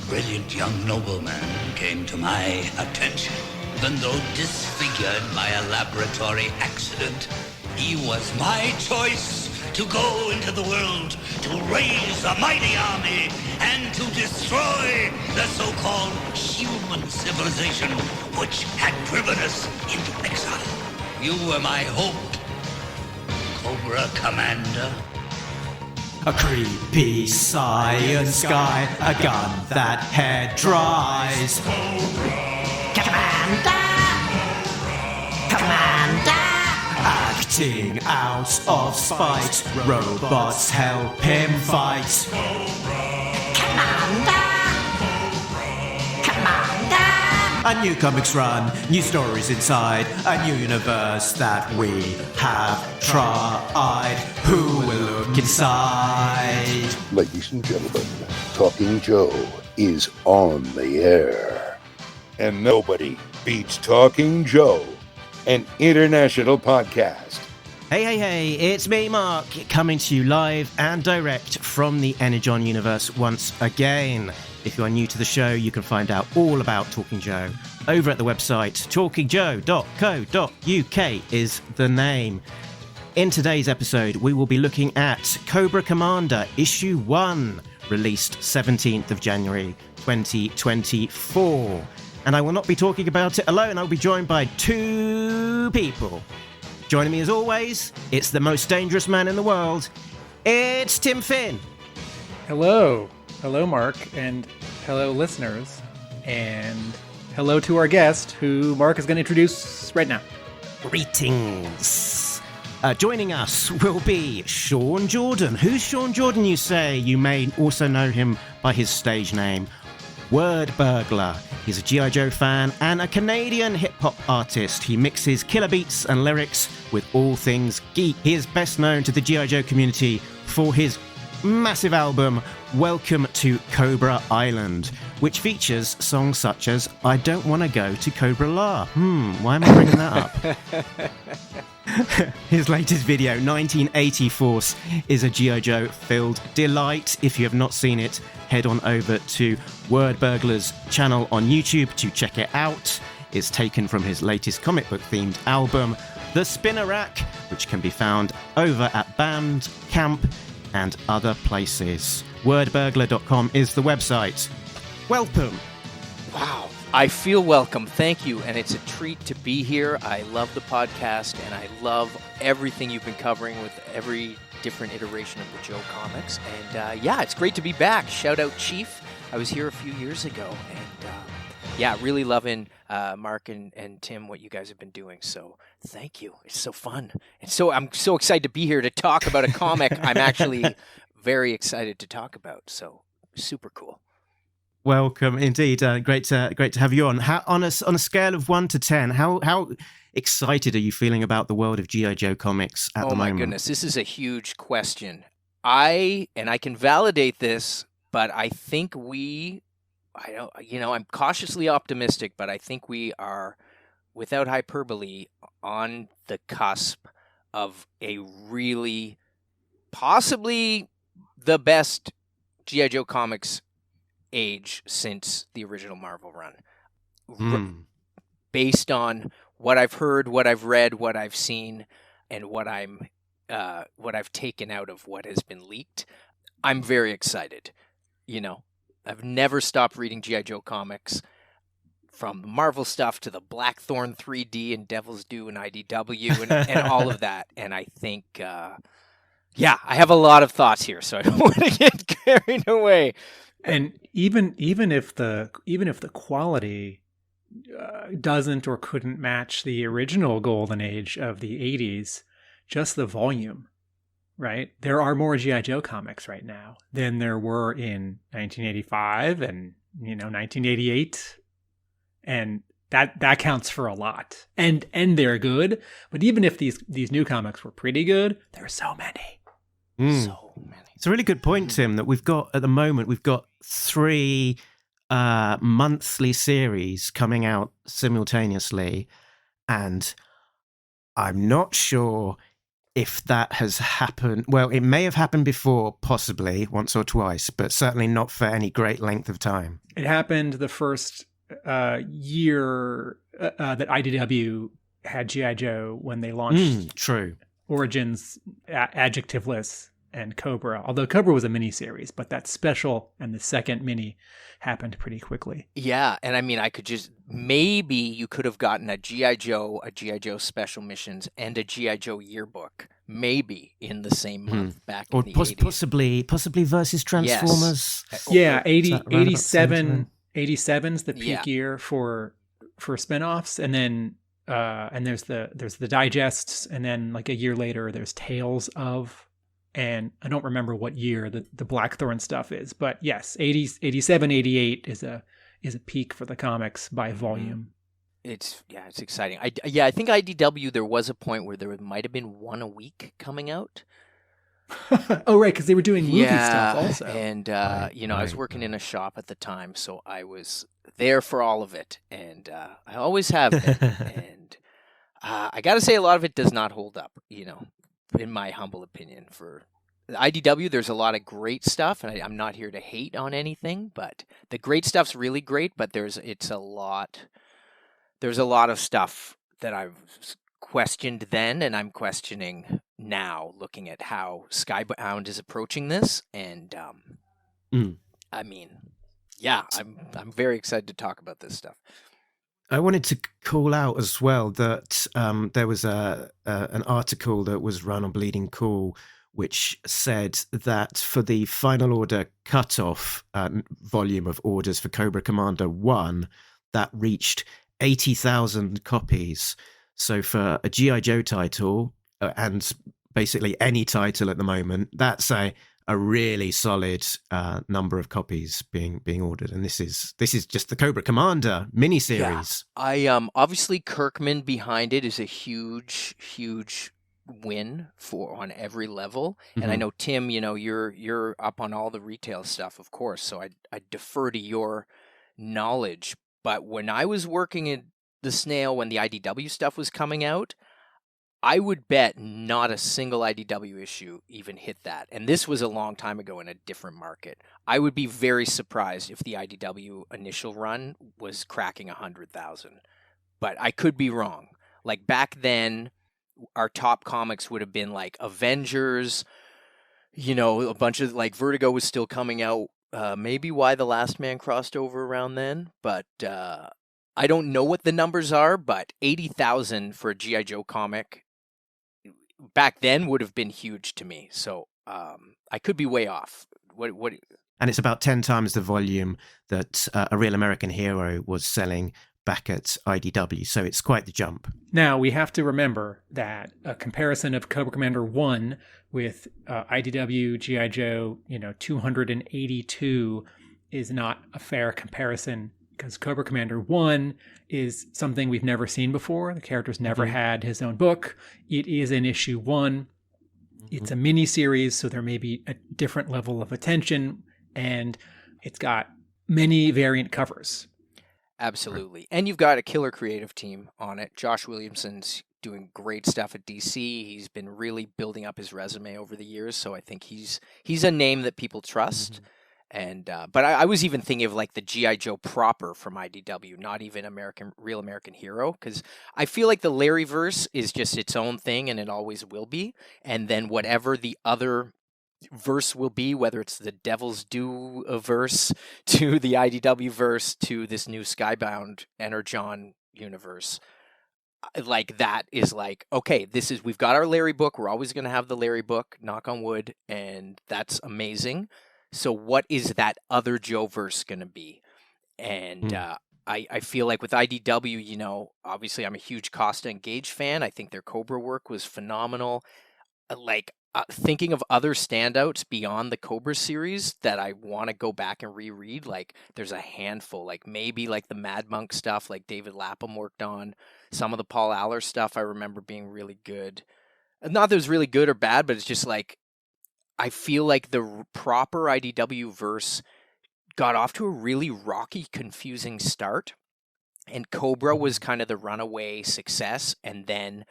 brilliant young nobleman came to my attention. Even though disfigured by a laboratory accident, he was my choice to go into the world, to raise a mighty army, and to destroy the so-called human civilization which had driven us into exile. You were my hope, Cobra Commander. A creepy science guy, a gun that hair dries. Commander! Commander! Acting out of spite, robots help him fight. Commander! Commander! A new comics run, new stories inside, a new universe that we have tried. Who will look inside? Ladies and gentlemen, Talking Joe is on the air. And nobody beats Talking Joe, an international podcast. Hey, it's me, Mark, coming to you live and direct from the Energon universe once again. If you are new to the show, you can find out all about Talking Joe over at the website. talkingjoe.co.uk is the name. In today's episode, we will be looking at Cobra Commander Issue 1, released 17th of January 2024. And I will not be talking about it alone. I'll be joined by two people. Joining me as always, it's the most dangerous man in the world. It's Tim Finn. Hello, Mark, and hello, listeners, and hello to our guest, who Mark is going to introduce right now. Greetings. Joining us will be Sean Jordan. Who's Sean Jordan, you say? You may also know him by his stage name, Wordburglar. He's a G.I. Joe fan and a Canadian hip-hop artist. He mixes killer beats and lyrics with all things geek. He is best known to the G.I. Joe community for his massive album, Welcome to Cobra Island, which features songs such as I Don't Want to Go to Cobra-La. Why am I bringing that up? His latest video, 1980 Force, is a G.I. Joe-filled delight. If you have not seen it, head on over to Wordburglar's channel on YouTube to check it out. It's taken from his latest comic book-themed album, The Spinner Rack, which can be found over at Bandcamp and other places. Wordburglar.com is the website. Welcome. Wow. I feel welcome. Thank you. And it's a treat to be here. I love the podcast, and I love everything you've been covering with every different iteration of the Joe comics. And yeah, it's great to be back. Shout out Chief. I was here a few years ago, and yeah, really loving Mark and Tim, what you guys have been doing. So thank you. It's so fun. And so I'm so excited to be here to talk about a comic I'm actually very excited to talk about. So super cool. Welcome indeed. Great to have you on. On a scale of 1 to 10, how excited are you feeling about the world of G.I. Joe comics at the moment? Oh my goodness, this is a huge question. I can validate this, but I think I'm cautiously optimistic, but I think we are, without hyperbole, on the cusp of a really, possibly the best G.I. Joe comics age since the original Marvel run. Based on what I've heard, what I've read, what I've seen, and what I've taken out of what has been leaked, I'm very excited. You know, I've never stopped reading G.I. Joe comics, from the Marvel stuff to the Blackthorn 3D and Devil's Due and IDW and all of that. And I think, I have a lot of thoughts here, so I don't want to get carried away. And even if the quality doesn't or couldn't match the original golden age of the 80s, just the volume, right? There are more G.I. Joe comics right now than there were in 1985 and 1988, and that counts for a lot. And they're good, but even if these new comics were pretty good, there are so many. So many. It's a really good point, Tim, that we've got 3 monthly series coming out simultaneously, and I'm not sure if that has happened. Well, it may have happened before, possibly once or twice, but certainly not for any great length of time. It happened the first year that IDW had G.I. Joe when they launched True. Origins, Adjectiveless, and Cobra. Although Cobra was a mini-series, but that special and the second mini happened pretty quickly. Yeah, and I mean, I could just, maybe you could have gotten a G.I. Joe Special Missions, and a G.I. Joe yearbook, maybe in the same month back Or in the 80s. possibly versus Transformers. Yes. Yeah, Is that round about the same 87's the peak year for spinoffs, and then and there's the digests, and then like a year later there's Tales of, and I don't remember what year the Blackthorn stuff is, but yes, 87, 88 is a peak for the comics by volume. It's exciting. I think IDW, there was a point where there might have been one a week coming out. Oh, right, because they were doing movie stuff also. And I was working in a shop at the time, so I was there for all of it, and I always have been. And I got to say, a lot of it does not hold up, in my humble opinion. For IDW, there's a lot of great stuff, and I'm not here to hate on anything, but the great stuff's really great, but there's a lot of stuff that I've questioned then, and I'm questioning now, looking at how Skybound is approaching this. And I mean, yeah, I'm very excited to talk about this stuff. I wanted to call out as well that there was an article that was run on Bleeding Cool, which said that for the final order cutoff volume of orders for Cobra Commander 1, that reached 80,000 copies. So for a G.I. Joe title, and basically any title at the moment, that's a really solid number of copies being ordered. And this is just the Cobra Commander miniseries. Yeah. Obviously Kirkman behind it is a huge win on every level. Mm-hmm. And I know, Tim, you're up on all the retail stuff, of course, so I defer to your knowledge. But when I was working in the Snail, when the IDW stuff was coming out, I would bet not a single IDW issue even hit that. And this was a long time ago in a different market. I would be very surprised if the IDW initial run was cracking 100,000. But I could be wrong. Like back then, our top comics would have been like Avengers, a bunch of like Vertigo was still coming out. Maybe Why the Last Man crossed over around then. But I don't know what the numbers are, but 80,000 for a G.I. Joe comic back then would have been huge to me. So I could be way off. What? And it's about 10 times the volume that A Real American Hero was selling back at IDW. So it's quite the jump. Now, we have to remember that a comparison of Cobra Commander 1 with IDW G.I. Joe, 282 is not a fair comparison, because Cobra Commander 1 is something we've never seen before. The character's never had his own book. It is in issue 1. It's a mini-series, so there may be a different level of attention, and it's got many variant covers. Absolutely. And you've got a killer creative team on it. Josh Williamson's doing great stuff at DC. He's been really building up his resume over the years, so I think he's a name that people trust. And but I was even thinking of like the G.I. Joe proper from IDW, not even Real American Hero, because I feel like the Larryverse is just its own thing, and it always will be. And then whatever the other verse will be, whether it's the Devil's Due verse to the IDW verse to this new Skybound Energon universe, like that is like, okay, we've got our Larry book. We're always going to have the Larry book, knock on wood, and that's amazing. So what is that other Joe verse going to be? And I feel like with IDW, obviously I'm a huge Costa and Gage fan. I think their Cobra work was phenomenal. Thinking of other standouts beyond the Cobra series that I want to go back and reread, like there's a handful, like maybe like the Mad Monk stuff, like David Lapham worked on. Some of the Paul Aller stuff I remember being really good. Not that it was really good or bad, but it's just like, I feel like the proper IDW verse got off to a really rocky, confusing start. And Cobra was kind of the runaway success. And then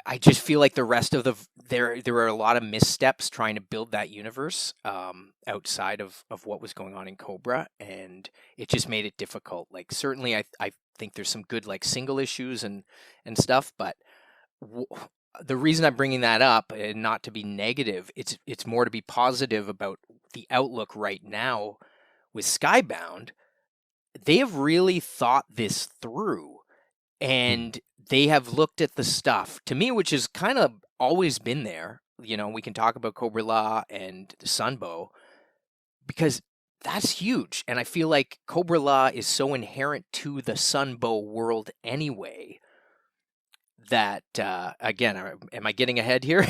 I just feel like the rest of there were a lot of missteps trying to build that universe outside of what was going on in Cobra, and it just made it difficult. Like certainly I think there's some good like single issues and stuff, but the reason I'm bringing that up, and not to be negative, it's more to be positive about the outlook right now with Skybound. They have really thought this through, and they have looked at the stuff, to me, which has kind of always been there. You know, we can talk about Cobra-La and Sunbow, because that's huge. And I feel like Cobra-La is so inherent to the Sunbow world anyway, that, again, am I getting ahead here?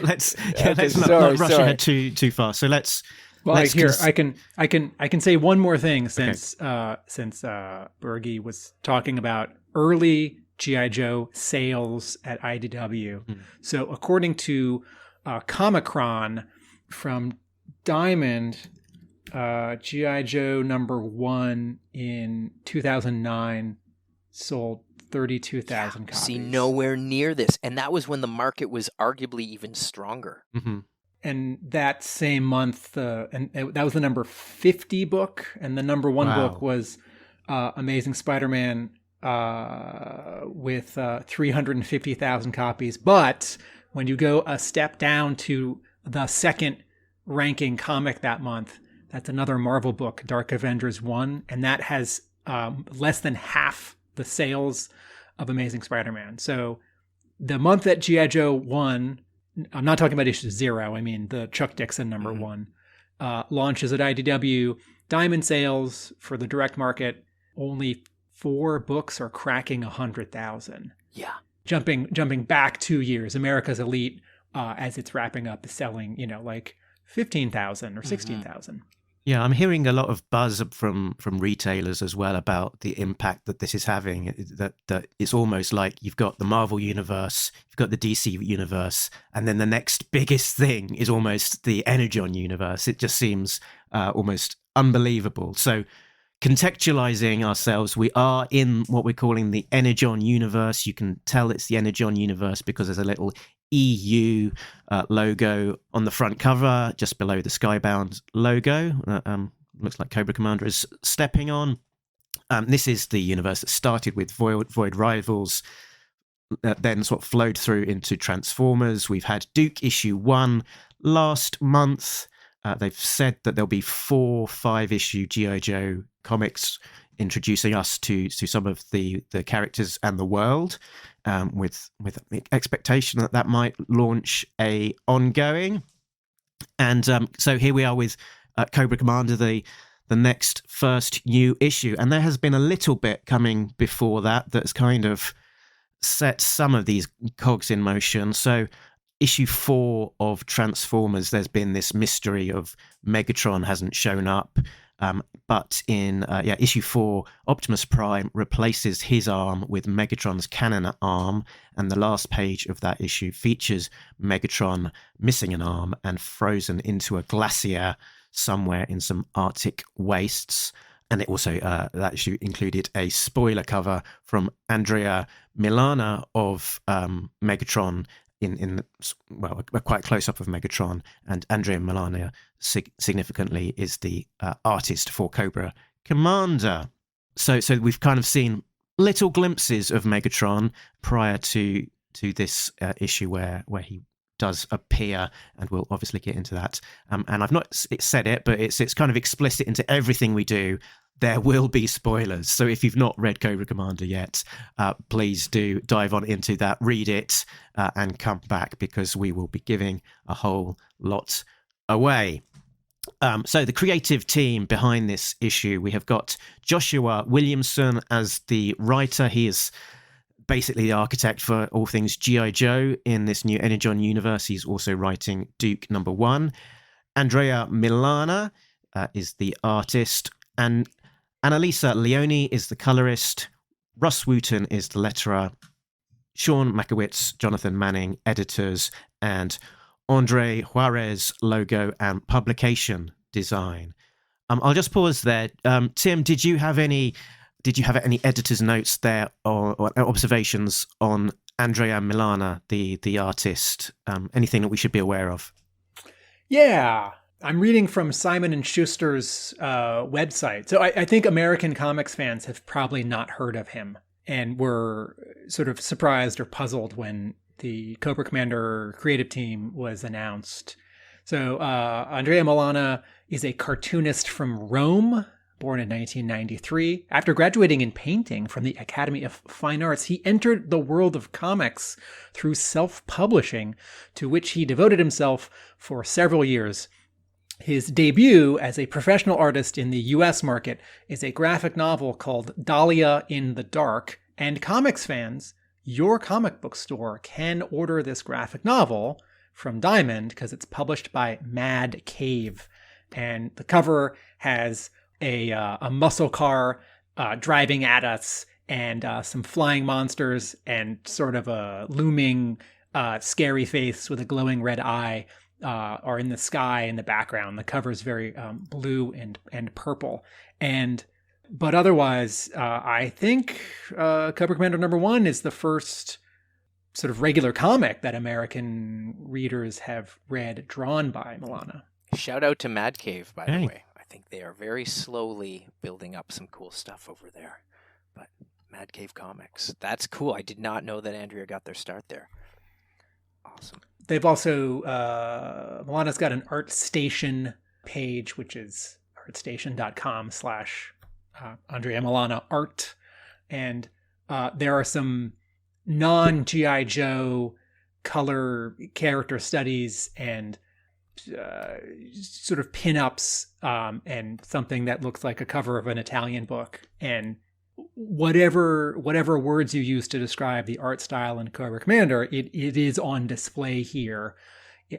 let's not rush ahead too far. So let's... Well, I can say one more thing since Bergie was talking about early G.I. Joe sales at IDW. So according to Comicron from Diamond, G.I. Joe #1 in 2009 sold 32,000 copies. See, nowhere near this, and that was when the market was arguably even stronger. And that same month, and that was the number 50 book, and the number 1 book was Amazing Spider-Man with 350,000 copies. But when you go a step down to the second ranking comic that month, that's another Marvel book, Dark Avengers 1, and that has less than half the sales of Amazing Spider-Man. So the month that G.I. Joe 1, I'm not talking about issue 0, I mean the Chuck Dixon #1, launches at IDW. Diamond sales for the direct market, only 4 books are cracking 100,000. Yeah. Jumping back 2 years, America's Elite, as it's wrapping up, is selling, like 15,000 or 16,000. Yeah, I'm hearing a lot of buzz from retailers as well about the impact that this is having. That it's almost like you've got the Marvel universe, you've got the DC universe, and then the next biggest thing is almost the Energon universe. It just seems almost unbelievable. So contextualizing ourselves, we are in what we're calling the Energon universe. You can tell it's the Energon universe because there's a little EU logo on the front cover, just below the Skybound logo. Looks like Cobra Commander is stepping on. This is the universe that started with Void Rivals, then sort of flowed through into Transformers. We've had Duke issue 1 last month. They've said that there'll be 4 5-issue G.I. Joe comics introducing us to some of the characters and the world, with the expectation that might launch a ongoing. And so here we are with Cobra Commander, the next first new issue. And there has been a little bit coming before that's kind of set some of these cogs in motion. So issue 4 of Transformers, there's been this mystery of Megatron hasn't shown up. But in issue 4, Optimus Prime replaces his arm with Megatron's cannon arm, and the last page of that issue features Megatron missing an arm and frozen into a glacier somewhere in some Arctic wastes. And it also, that issue included a spoiler cover from Andrea Milana of Megatron, in a quite close up of Megatron, and Andrea Milana significantly is the artist for Cobra Commander. So we've kind of seen little glimpses of Megatron prior to this issue where he does appear, and we'll obviously get into that. And I've not said it, but it's kind of explicit into everything we do. There will be spoilers. So if you've not read Cobra Commander yet, please do dive on into that, read it, and come back, because we will be giving a whole lot away. So the creative team behind this issue, we have got Joshua Williamson as the writer. He is basically the architect for all things G.I. Joe in this new Energon universe. He's also writing Duke #1. Andrea Milana is the artist, and Annalisa Leoni is the colorist. Russ Wooten is the letterer. Sean Makowitz, Jonathan Manning, editors, and Andre Juarez, logo and publication design. I'll just pause there. Tim, did you have any did you have any editor's notes there or observations on Andrea and Milana, the artist? Anything that we should be aware of? Yeah. I'm reading from Simon & Schuster's website. So I think American comics fans have probably not heard of him and were sort of surprised or puzzled when the Cobra Commander creative team was announced. So Andrea Milana is a cartoonist from Rome, born in 1993. After graduating in painting from the Academy of Fine Arts, he entered the world of comics through self-publishing, to which he devoted himself for several years. His debut as a professional artist in the US market is a graphic novel called Dahlia in the Dark, and comics fans, your comic book store can order this graphic novel from Diamond because it's published by Mad Cave. And the cover has a muscle car driving at us and some flying monsters and sort of a looming scary face with a glowing red eye are in the sky in the background. The cover is very blue and purple. But otherwise, I think Cobra Commander #1 is the first sort of regular comic that American readers have read drawn by Milana. Shout out to Mad Cave, by the way. I think they are very slowly building up some cool stuff over there. But Mad Cave Comics, that's cool. I did not know that Andrea got their start there. Awesome. They've also, Milana's got an ArtStation page, which is artstation.com/Andrea Milana art. And there are some non-G.I. Joe color character studies and sort of pinups and something that looks like a cover of an Italian book. And whatever words you use to describe the art style in Cobra Commander, it is on display here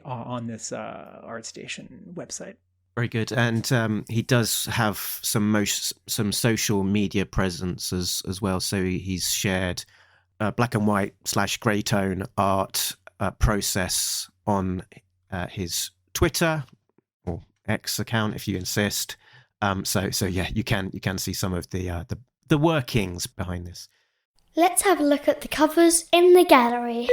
on this ArtStation website. Very good. And he does have some social media presence as well. So he's shared black and white / grey tone art process on his Twitter or X account, if you insist. So yeah, you can see some of the workings behind this. Let's have a look at the covers in the gallery.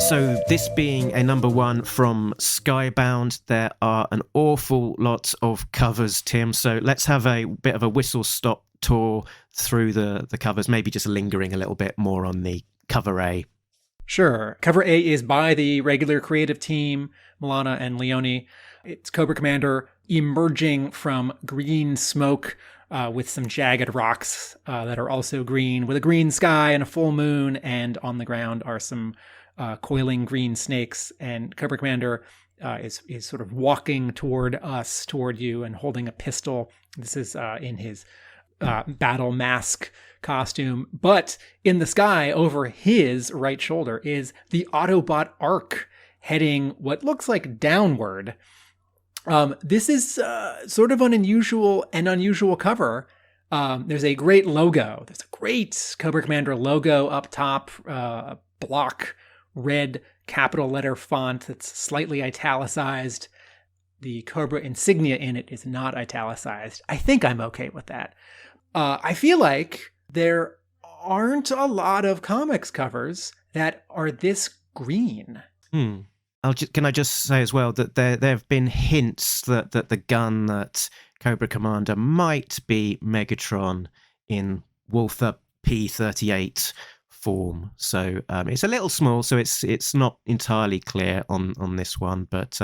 So this being a #1 from Skybound, there are an awful lot of covers, Tim. So let's have a bit of a whistle-stop tour through the covers, maybe just lingering a little bit more on the cover A. Sure. Cover A is by the regular creative team, Milana and Leoni. It's Cobra Commander emerging from green smoke with some jagged rocks that are also green, with a green sky and a full moon, and on the ground are some coiling green snakes. And Cobra Commander is sort of walking toward you, and holding a pistol. This is in his battle mask costume. But in the sky over his right shoulder is the Autobot Arc heading what looks like downward. This is sort of an unusual cover. There's a great logo. There's a great Cobra Commander logo up top, block red capital letter font that's slightly italicized. The Cobra insignia in it is not italicized. I think I'm okay with that. I feel like there aren't a lot of comics covers that are this green. Can I just say as well that there have been hints that the gun that Cobra Commander might be Megatron in Walther P-38 form. So it's a little small, so it's not entirely clear on this one, but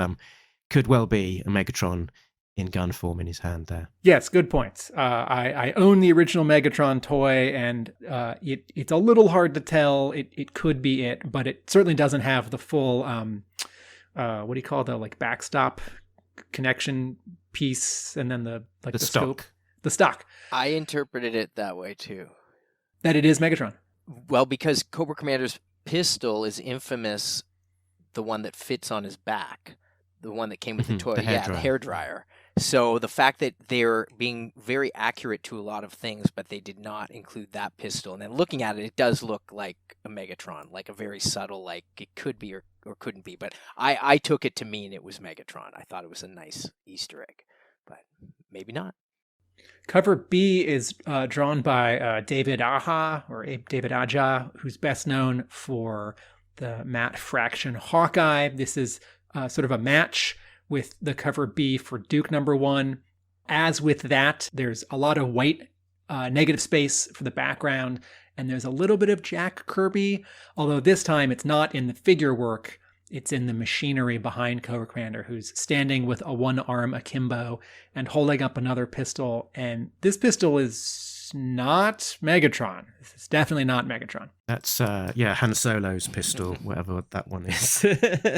could well be a Megatron in gun form in his hand there. Yes, good points. I own the original Megatron toy, and it's a little hard to tell. It could be it, but it certainly doesn't have the full what do you call the backstop connection piece, and then the scope, the stock. I interpreted it that way too. That it is Megatron. Well, because Cobra Commander's pistol is infamous, the one that fits on his back, the one that came with the toy, the hairdryer. So the fact that they're being very accurate to a lot of things, but they did not include that pistol, and then looking at it, it does look like a Megatron, like a very subtle, like it could be or couldn't be. But I took it to mean it was Megatron. I thought it was a nice Easter egg. but maybe not. Cover B is drawn by David Aja, or David Aja, who's best known for the matte fraction Hawkeye. This is sort of a match with the cover B for Duke #1. As with that, there's a lot of white negative space for the background, and there's a little bit of Jack Kirby, although this time it's not in the figure work. It's in the machinery behind Cobra Commander, who's standing with a one-arm akimbo and holding up another pistol. And this pistol is not Megatron. This is definitely not Megatron. That's, Han Solo's pistol, whatever that one is.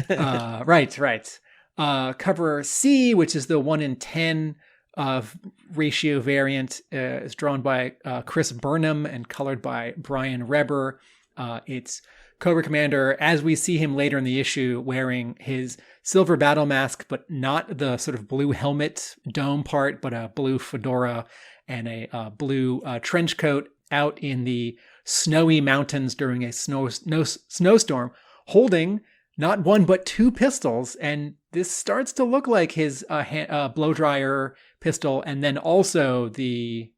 Right. Cover C, which is the 1-in-10 of ratio variant, is drawn by Chris Burnham and colored by Brian Reber. It's Cobra Commander, as we see him later in the issue, wearing his silver battle mask, but not the sort of blue helmet dome part, but a blue fedora and a blue trench coat out in the snowy mountains during a snowstorm, holding not one but two pistols. And this starts to look like his blow dryer pistol, and then also the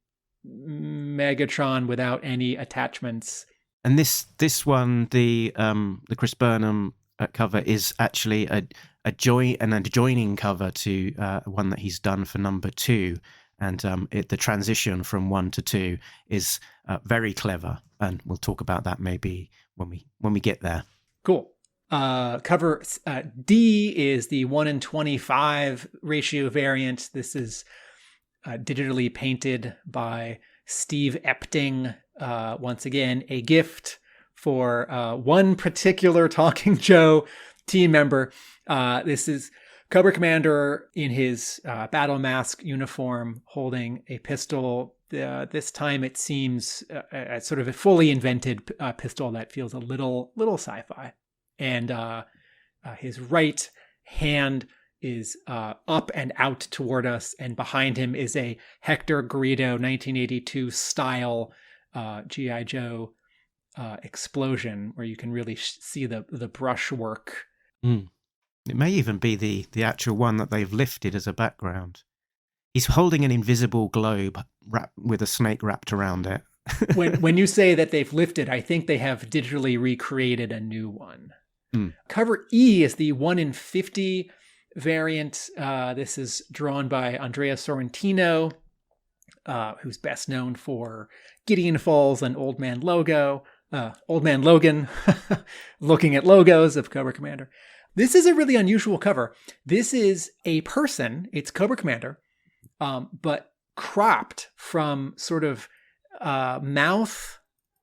Megatron without any attachments. And this one, the Chris Burnham cover is actually an adjoining cover to one that he's done for #2, and the transition from 1 to 2 is very clever, and we'll talk about that maybe when we get there. Cool. Cover D is the 1-in-25 ratio variant. This is digitally painted by Steve Epting. Once again, a gift for one particular Talking Joe team member. This is Cobra Commander in his battle mask uniform holding a pistol. This time it seems sort of a fully invented pistol that feels a little sci-fi. And his right hand is up and out toward us, and behind him is a Hector Garrido 1982 style G.I. Joe explosion, where you can really see the brushwork. It may even be the actual one that they've lifted as a background. He's holding an invisible globe with a snake wrapped around it. when you say that they've lifted, I think they have digitally recreated a new one. Cover E is the 1-in-50 variant. This is drawn by Andrea Sorrentino, who's best known for Gideon Falls and Old Man Logan, looking at logos of Cobra Commander. This is a really unusual cover. This is a person, it's Cobra Commander, but cropped from sort of mouth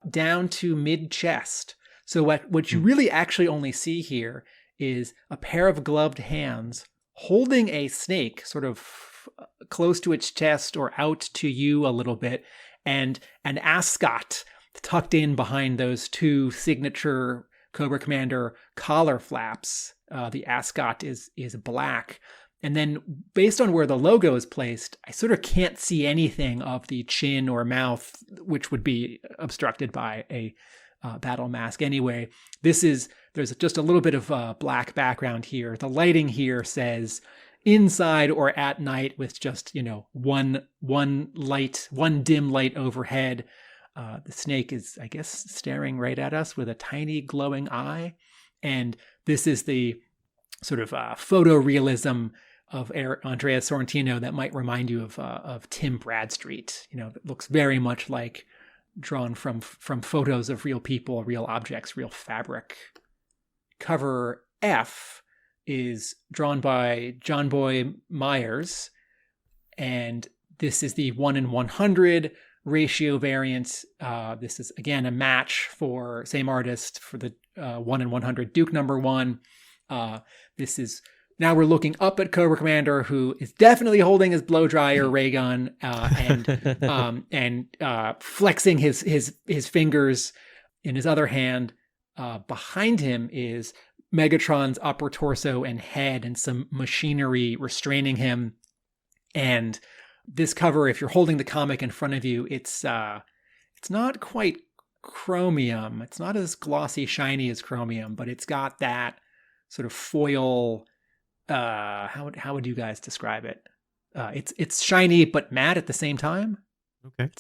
down to mid-chest. So what you really actually only see here is a pair of gloved hands holding a snake sort of close to its chest or out to you a little bit, and an ascot tucked in behind those two signature Cobra Commander collar flaps. The ascot is black. And then based on where the logo is placed, I sort of can't see anything of the chin or mouth, which would be obstructed by a battle mask anyway. There's just a little bit of black background here. The lighting here says inside or at night, with just, one dim light overhead. The snake is, I guess, staring right at us with a tiny glowing eye. And this is the sort of photorealism of Andrea Sorrentino that might remind you of Tim Bradstreet. It looks very much like drawn from photos of real people, real objects, real fabric. Cover F is drawn by John Boy Myers, and this is the 1-in-100 ratio variant. This is again a match for same artist for the 1-in-100 Duke #1. This is now we're looking up at Cobra Commander, who is definitely holding his blow dryer ray gun and flexing his fingers in his other hand. Behind him is Megatron's upper torso and head, and some machinery restraining him. And this cover, if you're holding the comic in front of you, it's not quite chromium. It's not as glossy, shiny as chromium, but it's got that sort of foil. How would you guys describe it? It's shiny but matte at the same time. Okay.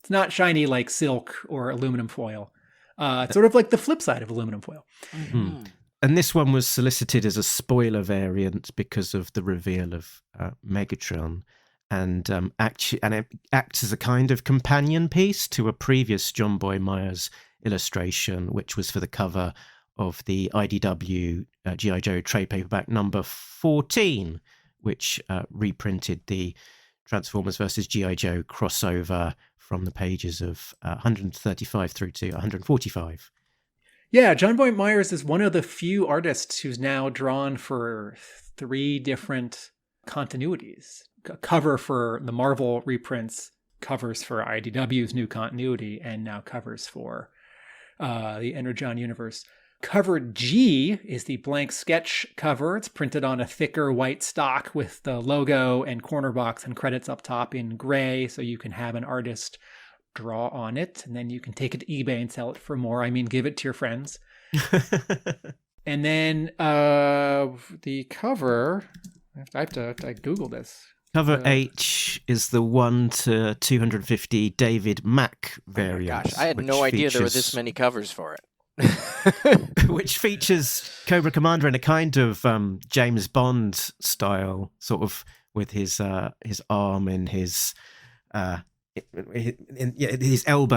It's not shiny like silk or aluminum foil. It's sort of like the flip side of aluminum foil. Mm. And this one was solicited as a spoiler variant because of the reveal of Megatron, and it acts as a kind of companion piece to a previous John Boy Myers illustration, which was for the cover of the IDW G.I. Joe trade paperback number 14, which reprinted the Transformers versus G.I. Joe crossover from the pages of 135 through to 145. Yeah, John Boy Myers is one of the few artists who's now drawn for 3 different continuities. A cover for the Marvel reprints, covers for IDW's new continuity, and now covers for the Energon universe. Cover G is the blank sketch cover. It's printed on a thicker white stock with the logo and corner box and credits up top in gray, so you can have an artist draw on it, and then you can take it to eBay and sell it for more. I mean, give it to your friends. And then the cover, I have to Google this. Cover H is the 1 to 250 David Mack variant. Oh my gosh, I had no idea there were this many covers for it. Which features Cobra Commander in a kind of James Bond style, sort of with his arm in his elbow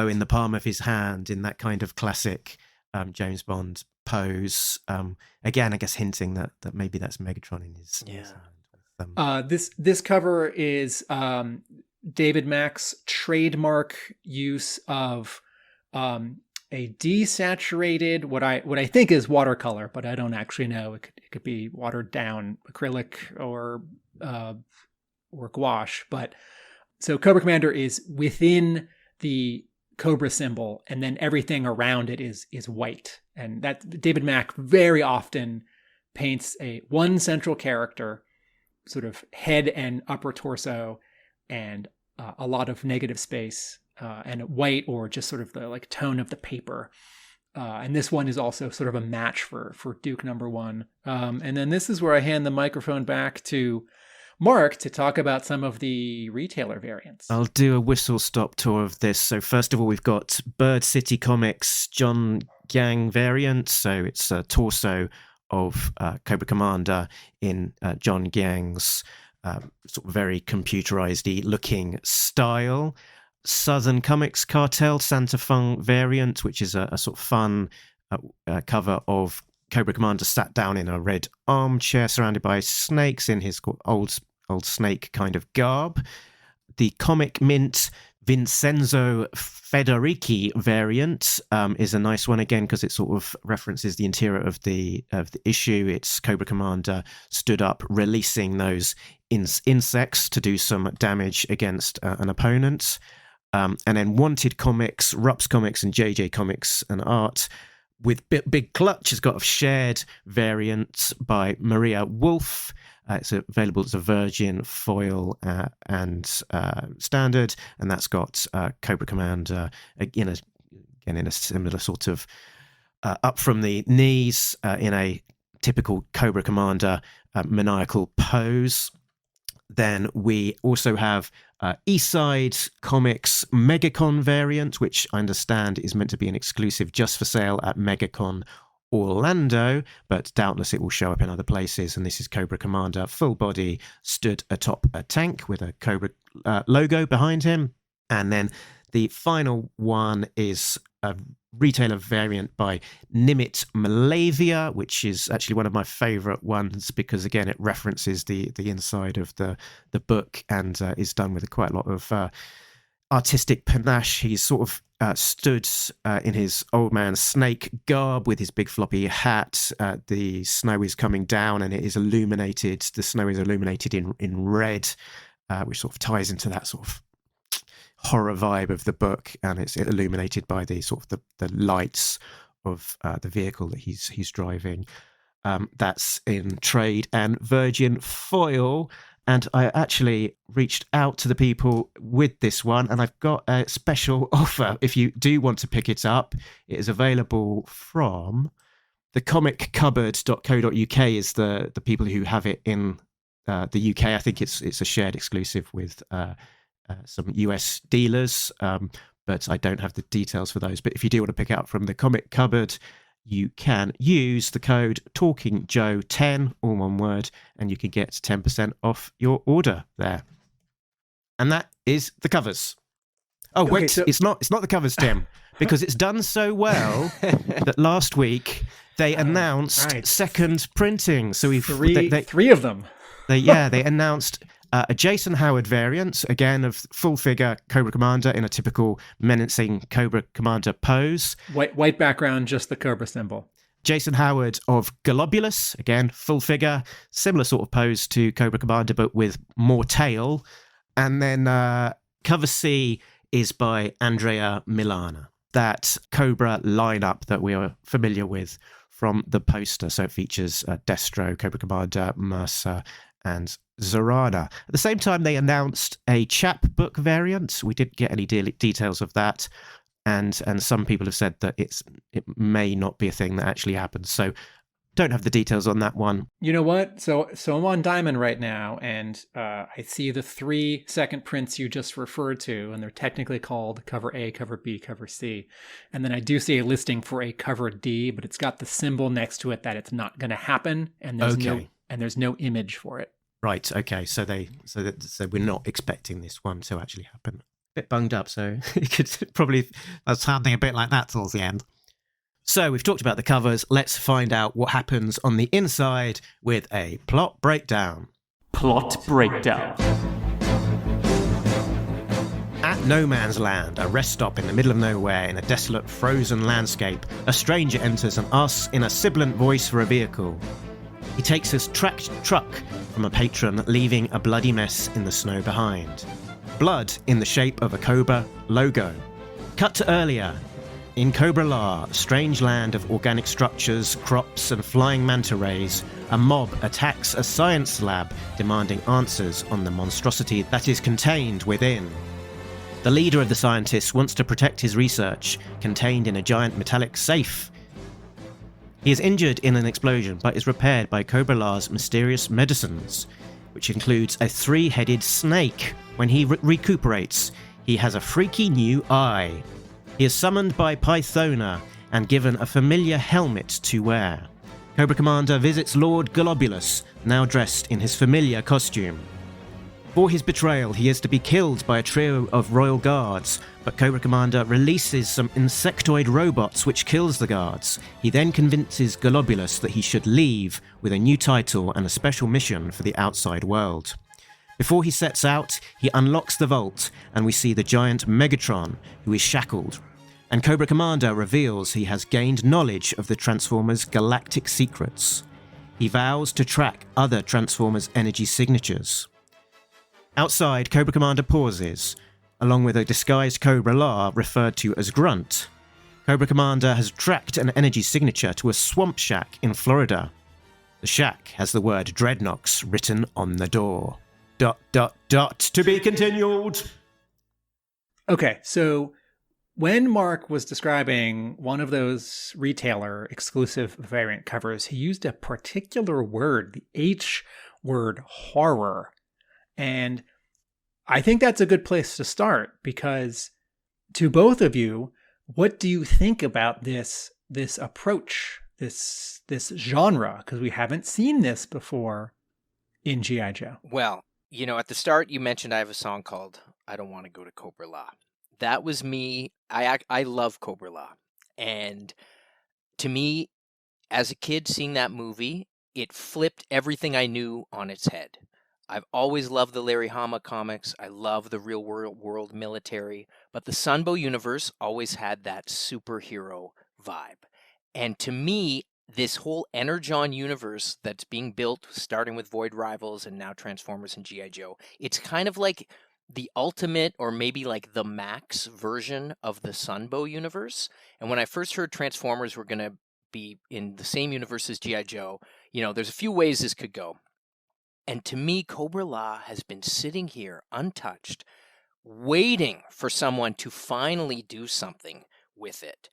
in the palm of his hand, in that kind of classic James Bond pose. Again, I guess hinting that maybe that's Megatron in his hand. This cover is David Mack's trademark use of a desaturated, what I think is watercolor, but I don't actually know. It could be watered down acrylic or gouache. But so Cobra Commander is within the Cobra symbol, and then everything around it is white. And that David Mack very often paints one central character, sort of head and upper torso, and a lot of negative space. And white, or just sort of the like tone of the paper. And this one is also sort of a match for Duke number 1. And then this is where I hand the microphone back to Mark to talk about some of the retailer variants. I'll do a whistle-stop tour of this. So first of all, we've got Bird City Comics John Gang variant. So it's a torso of Cobra Commander in John Gang's sort of very computerized looking style. Southern Comics Cartel Santa Fung variant, which is a sort of fun cover of Cobra Commander sat down in a red armchair surrounded by snakes in his old snake kind of garb. The Comic Mint Vincenzo Federici variant is a nice one again because it sort of references the interior of the issue. It's Cobra Commander stood up releasing those insects to do some damage against an opponent. And then Wanted Comics, Rups Comics, and JJ Comics and Art with Big Clutch has got a shared variant by Maria Wolf. It's available as a virgin, foil, and standard, and that's got Cobra Commander in a similar sort of up from the knees in a typical Cobra Commander maniacal pose. Then we also have Eastside Comics Megacon variant, which I understand is meant to be an exclusive just for sale at Megacon Orlando, but doubtless it will show up in other places. And this is Cobra Commander, full body, stood atop a tank with a Cobra logo behind him. And then the final one is a retailer variant by Nimit Malavia, which is actually one of my favorite ones because again it references the inside of the book and is done with quite a lot of artistic panache. He's sort of stood in his old man snake garb with his big floppy hat. The snow is coming down and it is illuminated. The snow is illuminated in red, which sort of ties into that sort of horror vibe of the book, and it's illuminated by the sort of the lights of the vehicle that he's driving. That's in trade and virgin foil, and I actually reached out to the people with this one, and I've got a special offer if you do want to pick it up. It is available from thecomiccupboard.co.uk is the people who have it in the UK. I think it's a shared exclusive with some US dealers, but I don't have the details for those. But if you do want to pick it up from the comic cupboard, you can use the code TalkingJoe10, all one word, and you can get 10% off your order there. And that is the covers. Oh, wait, it's not the covers, Tim, because it's done so well that last week they announced second printing. So we've three of them. They announced a Jason Howard variant, again, of full-figure Cobra Commander in a typical menacing Cobra Commander pose. White background, just the Cobra symbol. Jason Howard of Globulus, again, full figure, similar sort of pose to Cobra Commander, but with more tail. And then cover C is by Andrea Milana, that Cobra lineup that we are familiar with from the poster. So it features Destro, Cobra Commander, Mercer, and Zorana. At the same time, they announced a chapbook variant. We didn't get any details of that, and some people have said that it may not be a thing that actually happens. So don't have the details on that one. You know what? So I'm on Diamond right now, and I see the 3 second prints you just referred to, and they're technically called cover A, cover B, cover C. And then I do see a listing for a cover D, but it's got the symbol next to it that it's not going to happen, and there's no image for it. Right. Okay. So we're not expecting this one to actually happen. A bit bunged up, so it could probably that's sounding a bit like that towards the end. So we've talked about the covers. Let's find out what happens on the inside with a plot breakdown. Plot breakdown. At No Man's Land, a rest stop in the middle of nowhere in a desolate, frozen landscape, a stranger enters and asks in a sibilant voice for a vehicle. He takes his tracked truck from a patron, leaving a bloody mess in the snow behind. Blood in the shape of a Cobra logo. Cut to earlier. In Cobra-La, strange land of organic structures, crops, and flying manta rays, a mob attacks a science lab, demanding answers on the monstrosity that is contained within. The leader of the scientists wants to protect his research, contained in a giant metallic safe. He is injured in an explosion, but is repaired by Cobra-La's mysterious medicines, which includes a 3-headed snake. When he recuperates, he has a freaky new eye. He is summoned by Pythona and given a familiar helmet to wear. Cobra Commander visits Lord Globulus, now dressed in his familiar costume. For his betrayal, he is to be killed by a trio of royal guards, but Cobra Commander releases some insectoid robots which kills the guards. He then convinces Globulus that he should leave with a new title and a special mission for the outside world. Before he sets out, he unlocks the vault, and we see the giant Megatron, who is shackled. And Cobra Commander reveals he has gained knowledge of the Transformers' galactic secrets. He vows to track other Transformers' energy signatures. Outside, Cobra Commander pauses, along with a disguised Cobra-La referred to as Grunt. Cobra Commander has tracked an energy signature to a swamp shack in Florida. The shack has the word Dreadnoks written on the door. ... To be continued. Okay, so when Mark was describing one of those retailer exclusive variant covers, he used a particular word, the H word, horror. And I think that's a good place to start, because to both of you, what do you think about this approach, this genre? Because we haven't seen this before in G.I. Joe. Well, you know, at the start, you mentioned I have a song called I Don't Want to Go to Cobra-La. That was me. I love Cobra-La. And to me, as a kid seeing that movie, it flipped everything I knew on its head. I've always loved the Larry Hama comics. I love the real world military. But the Sunbow universe always had that superhero vibe. And to me, this whole Energon universe that's being built, starting with Void Rivals and now Transformers and G.I. Joe, it's kind of like the ultimate, or maybe like the max version of the Sunbow universe. And when I first heard Transformers were going to be in the same universe as G.I. Joe, you know, there's a few ways this could go. And to me, Cobra-La has been sitting here untouched, waiting for someone to finally do something with it.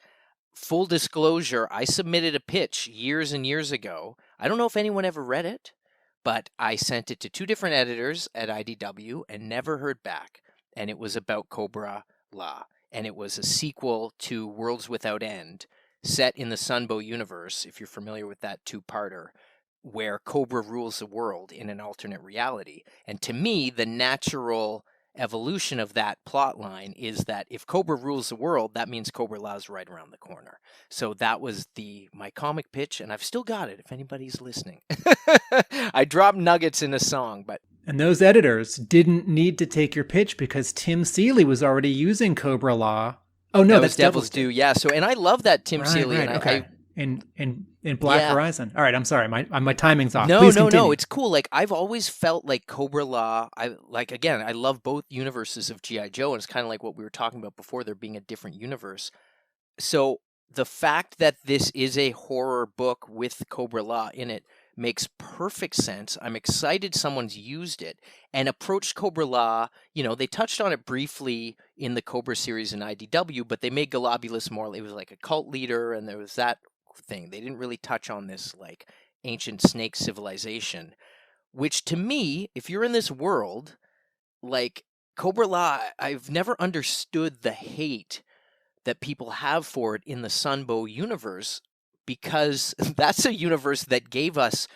Full disclosure, I submitted a pitch years and years ago. I don't know if anyone ever read it, but I sent it to 2 different editors at IDW and never heard back. And it was about Cobra-La, and it was a sequel to Worlds Without End, set in the Sunbow universe, if you're familiar with that 2-parter, where Cobra rules the world in an alternate reality. And to me, the natural evolution of that plot line is that if Cobra rules the world, that means Cobra-La is right around the corner. So that was my comic pitch, and I've still got it if anybody's listening. I dropped nuggets in a song, but... And those editors didn't need to take your pitch because Tim Seeley was already using Cobra-La. Oh, no, that's Devil's Due. Yeah, so, and I love that Tim Seeley. Right, and okay. In Black Horizon. All right, I'm sorry. My timing's off. No, Please no, continue. no. It's cool. Like, I've always felt like Cobra-La, again, I love both universes of G.I. Joe, and it's kind of like what we were talking about before, there being a different universe. So the fact that this is a horror book with Cobra-La in it makes perfect sense. I'm excited someone's used it and approached Cobra-La. They touched on it briefly in the Cobra series in IDW, but they made Globulus more, it was like a cult leader, and there was that thing. They didn't really touch on this like ancient snake civilization, which to me, if you're in this world, like Cobra-La, I've never understood the hate that people have for it in the Sunbow universe, because that's a universe that gave us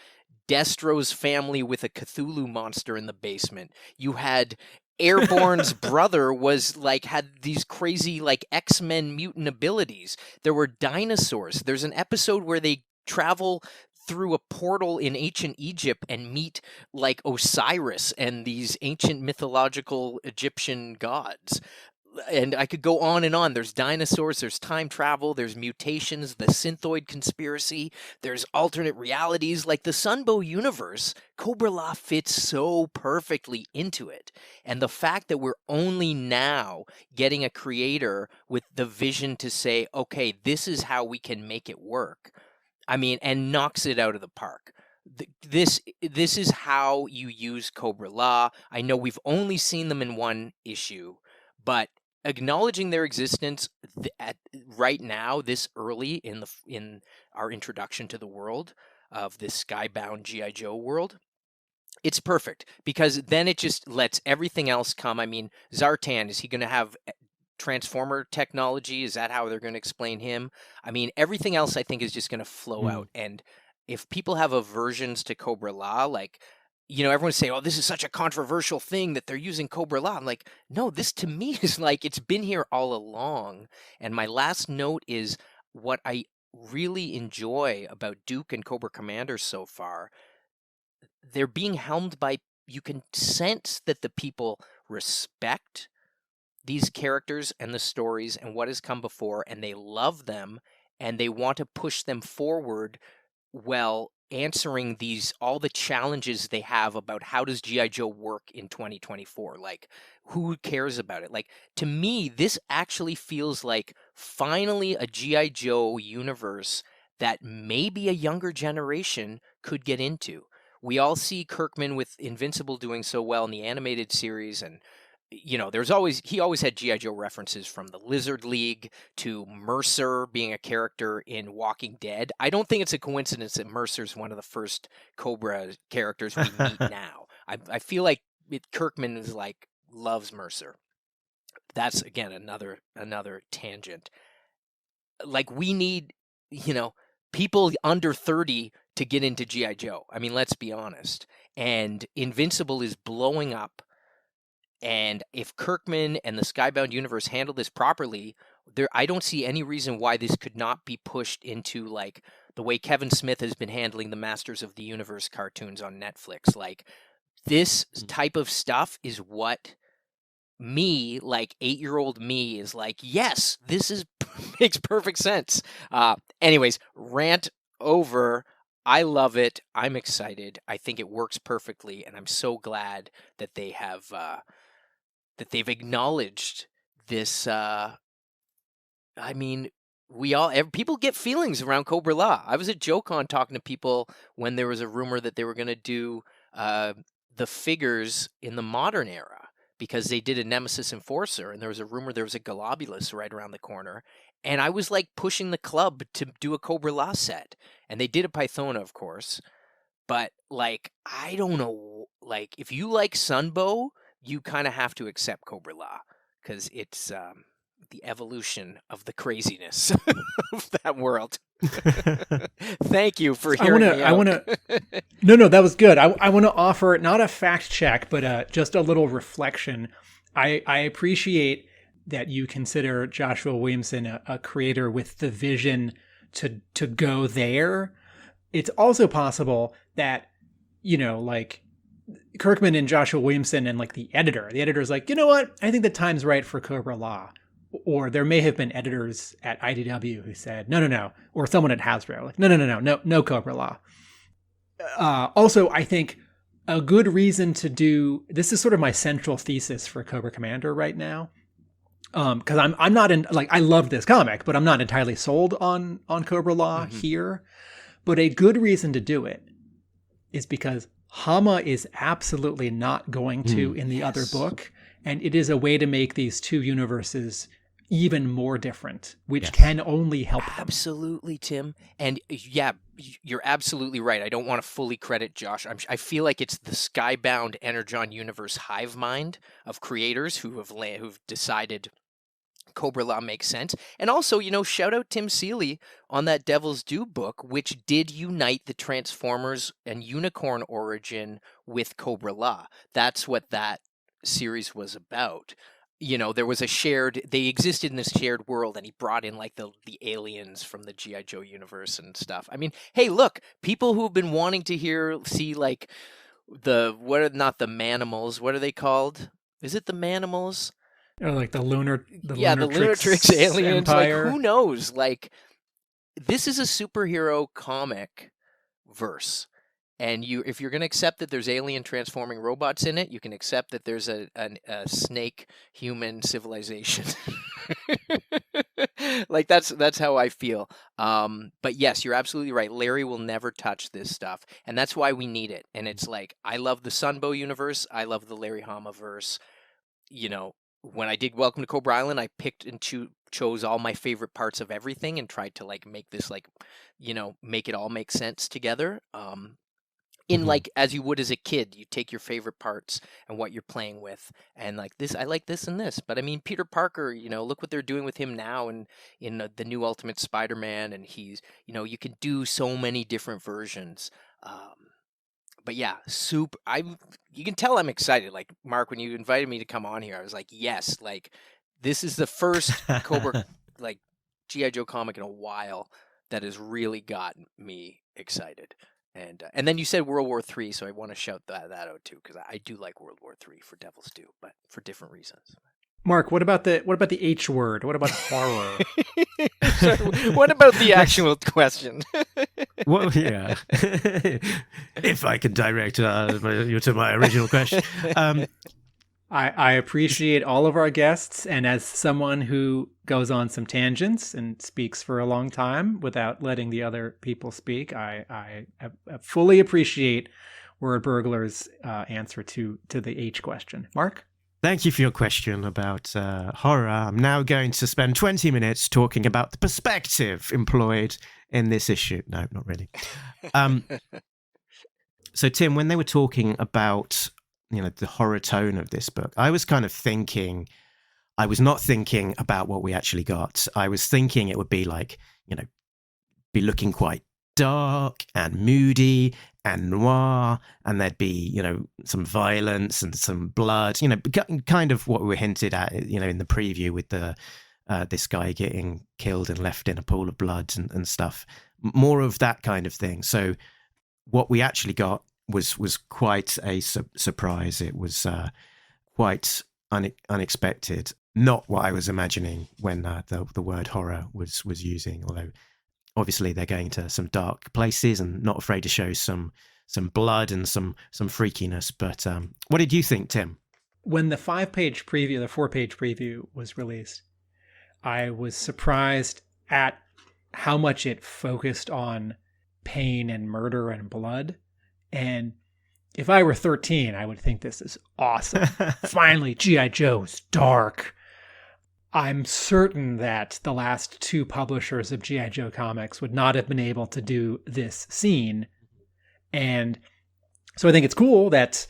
Destro's family with a Cthulhu monster in the basement. You had Airborne's brother had these crazy like X-Men mutant abilities. There were dinosaurs. There's an episode where they travel through a portal in ancient Egypt and meet like Osiris and these ancient mythological Egyptian gods. And I could go on and on. There's dinosaurs, there's time travel, there's mutations, the Synthoid conspiracy, there's alternate realities. Like the Sunbow universe, Cobra-La fits so perfectly into it. And the fact that we're only now getting a creator with the vision to say, okay, this is how we can make it work. And knocks it out of the park. This is how you use Cobra-La. I know we've only seen them in one issue, but acknowledging their existence right now, this early in our introduction to the world of this Skybound G.I. Joe world, it's perfect, because then it just lets everything else come. Zartan, is he going to have transformer technology? Is that how they're going to explain him? Everything else I think is just going to flow out. And if people have aversions to Cobra-La, like, everyone's saying, oh, this is such a controversial thing that they're using Cobra-La. I'm like, no, this to me is like, it's been here all along. And my last note is what I really enjoy about Duke and Cobra Commander so far. They're being helmed by, you can sense that the people respect these characters and the stories and what has come before, and they love them, and they want to push them forward while answering all the challenges they have about how does G.I. Joe work in 2024? Like, who cares about it? Like, to me, this actually feels like finally a G.I. Joe universe that maybe a younger generation could get into. We all see Kirkman with Invincible doing so well in the animated series, and he always had G.I. Joe references, from the Lizard League to Mercer being a character in Walking Dead. I don't think it's a coincidence that Mercer's one of the first Cobra characters we meet now. I feel like Kirkman is loves Mercer. That's, again, another tangent. Like, we need, people under 30 to get into G.I. Joe. Let's be honest. And Invincible is blowing up. And if Kirkman and the Skybound universe handle this properly, I don't see any reason why this could not be pushed into like the way Kevin Smith has been handling the Masters of the Universe cartoons on Netflix. Like, this type of stuff is what me, like 8-year-old me, is like, yes, makes perfect sense. Anyways, rant over. I love it. I'm excited. I think it works perfectly, and I'm so glad that they have they've acknowledged this. People get feelings around Cobra-La. I was at JoeCon talking to people when there was a rumor that they were going to do the figures in the modern era, because they did a Nemesis Enforcer, and there was a rumor there was a Globulus right around the corner. And I was like pushing the club to do a Cobra-La set. And they did a Pythona, of course. But like, I don't know, like if you like Sunbow, you kind of have to accept Cobra-La because it's the evolution of the craziness of that world. Thank you for hearing me out. No, that was good. I want to offer not a fact check, but just a little reflection. I appreciate that you consider Joshua Williamson a creator with the vision to go there. It's also possible that, like Kirkman and Joshua Williamson and like the editor's like, you know what? I think the time's right for Cobra-La. Or there may have been editors at IDW who said, no, or someone at Hasbro, like, no Cobra-La. Also, I think a good reason to do, this is sort of my central thesis for Cobra Commander right now. Because I'm not in, like, I love this comic, but I'm not entirely sold on Cobra-La here. But a good reason to do it is because Hama is absolutely not going to in the other book. And it is a way to make these two universes even more different, which can only help them. Absolutely, Tim. And yeah, you're absolutely right. I don't want to fully credit Josh. I feel like it's the Skybound Energon universe hive mind of creators who've decided Cobra-La makes sense. And also, shout out Tim Seeley on that Devil's Due book, which did unite the Transformers and Unicorn origin with Cobra-La. That's what that series was about. There was they existed in this shared world, and he brought in like the aliens from the G.I. Joe universe and stuff. I mean, hey, look, people who've been wanting to see like not the Manimals, what are they called? Is it the Manimals? Or like the Lunatrix aliens. Empire. Like, who knows? Like, this is a superhero comic verse. And if you're going to accept that there's alien transforming robots in it, you can accept that there's a snake human civilization. Like that's how I feel. But yes, you're absolutely right. Larry will never touch this stuff, and that's why we need it. And it's like, I love the Sunbow universe. I love the Larry Hama verse. When I did Welcome to Cobra Island, I picked and chose all my favorite parts of everything and tried to like make this like, make it all make sense together. Like as you would as a kid, you take your favorite parts and what you're playing with, and like this, I like this and this. But I mean, Peter Parker, look what they're doing with him now, and in the new Ultimate Spider-Man, and he's, you can do so many different versions. But yeah, you can tell I'm excited. Like, Mark, when you invited me to come on here, I was like, yes, like this is the first Cobra like G.I. Joe comic in a while that has really got me excited. And then you said World War III, so I want to shout that out too, because I do like World War III for Devil's Due, but for different reasons. Mark, what about the H word? What about horror? Sorry, what about the actual question? Well, yeah. If I can direct you to my original question. I appreciate all of our guests, and as someone who goes on some tangents and speaks for a long time without letting the other people speak, I fully appreciate Wordburglar's answer to the H question. Mark? Thank you for your question about horror. I'm now going to spend 20 minutes talking about the perspective employed in this issue. No, not really. So, Tim, when they were talking about the horror tone of this book, I was kind of thinking, I was not thinking about what we actually got. I was thinking it would be like, be looking quite dark and moody and noir, and there'd be, some violence and some blood, kind of what we were hinted at, in the preview with this guy getting killed and left in a pool of blood and stuff. More of that kind of thing. So what we actually got was quite a surprise. It was quite unexpected. Not what I was imagining when the word horror was using. Although obviously they're going to some dark places and not afraid to show some blood and some freakiness. But what did you think, Tim? When the 4-page preview was released, I was surprised at how much it focused on pain and murder and blood. And if I were 13, I would think this is awesome. Finally, G.I. Joe's dark. I'm certain that the last two publishers of G.I. Joe comics would not have been able to do this scene And so I think it's cool that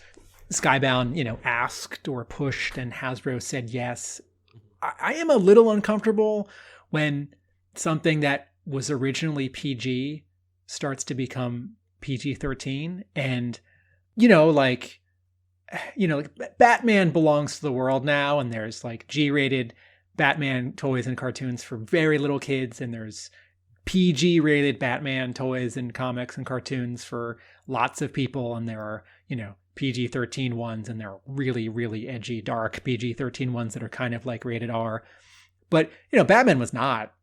Skybound, asked or pushed and Hasbro said yes. I am a little uncomfortable when something that was originally PG starts to become PG-13. And, like Batman belongs to the world now, and there's like G-rated Batman toys and cartoons for very little kids, and there's PG-rated Batman toys and comics and cartoons for lots of people, and there are, PG-13 ones, and they're really, really edgy, dark PG-13 ones that are kind of like rated R. But, Batman was not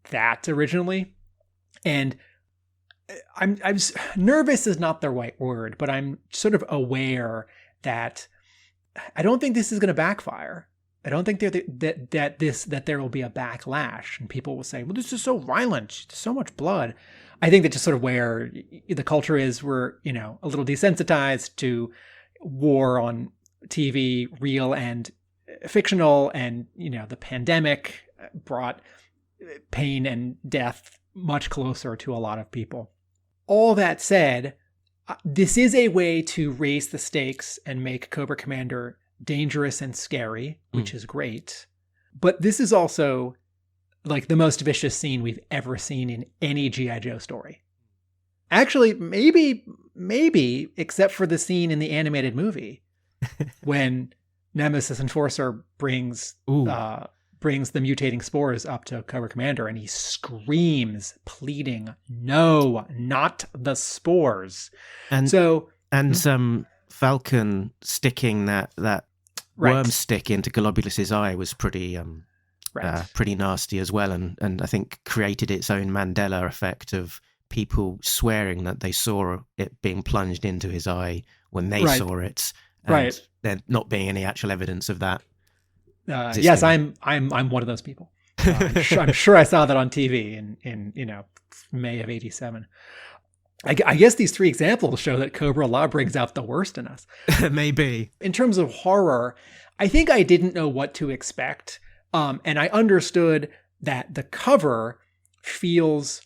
that originally. And I'm nervous is not the right word, but I'm sort of aware that I don't think this is going to backfire. I don't think that there will be a backlash, and people will say, well, this is so violent, so much blood. I think that just sort of where the culture is, we're, a little desensitized to war on TV, real and fictional, and, the pandemic brought pain and death much closer to a lot of people. All that said, this is a way to raise the stakes and make Cobra Commander dangerous and scary, which is great. But this is also like the most vicious scene we've ever seen in any G.I. Joe story. Actually, maybe, except for the scene in the animated movie when Nemesis Enforcer brings the mutating spores up to Cobra Commander, and he screams, pleading, "No, not the spores!" And some Falcon sticking that worm stick into Globulus's eye was pretty nasty as well, and I think created its own Mandela effect of people swearing that they saw it being plunged into his eye when they saw it, and there not being any actual evidence of that. Yes, I'm one of those people. I'm sure I saw that on TV in May of '87. I guess these three examples show that Cobra-La brings out the worst in us. Maybe. In terms of horror, I think I didn't know what to expect. And I understood that the cover feels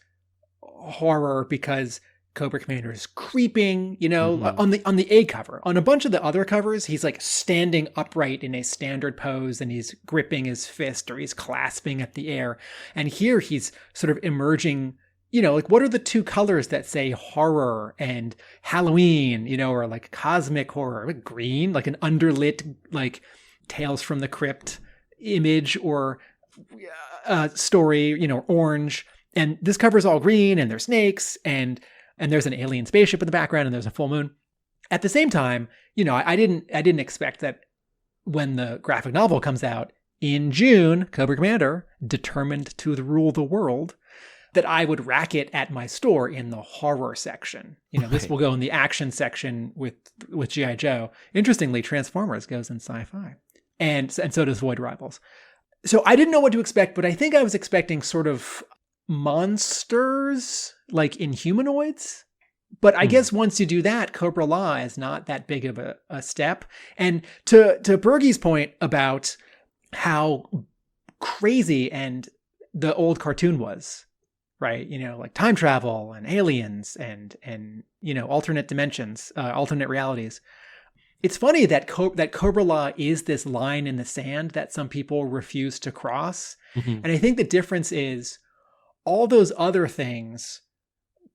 horror because Cobra Commander is creeping, on the A cover. On a bunch of the other covers, he's like standing upright in a standard pose, and he's gripping his fist, or he's clasping at the air. And here he's sort of emerging, what are the two colors that say horror and Halloween, or like cosmic horror? Like green, like an underlit, like Tales from the Crypt image or story, orange. And this cover's all green, and there's snakes, and there's an alien spaceship in the background, and there's a full moon. At the same time, I didn't expect that when the graphic novel comes out in June, Cobra Commander, determined to rule the world, that I would rack it at my store in the horror section. This will go in the action section with G.I. Joe. Interestingly, Transformers goes in sci-fi. And so does Void Rivals. So I didn't know what to expect, but I think I was expecting sort of monsters, like Inhumanoids. But I guess once you do that, Cobra-La is not that big of a step. And to Bergie's point about how crazy and the old cartoon was, right? Like time travel and aliens and alternate dimensions, alternate realities. It's funny that Cobra-La is this line in the sand that some people refuse to cross. And I think the difference is all those other things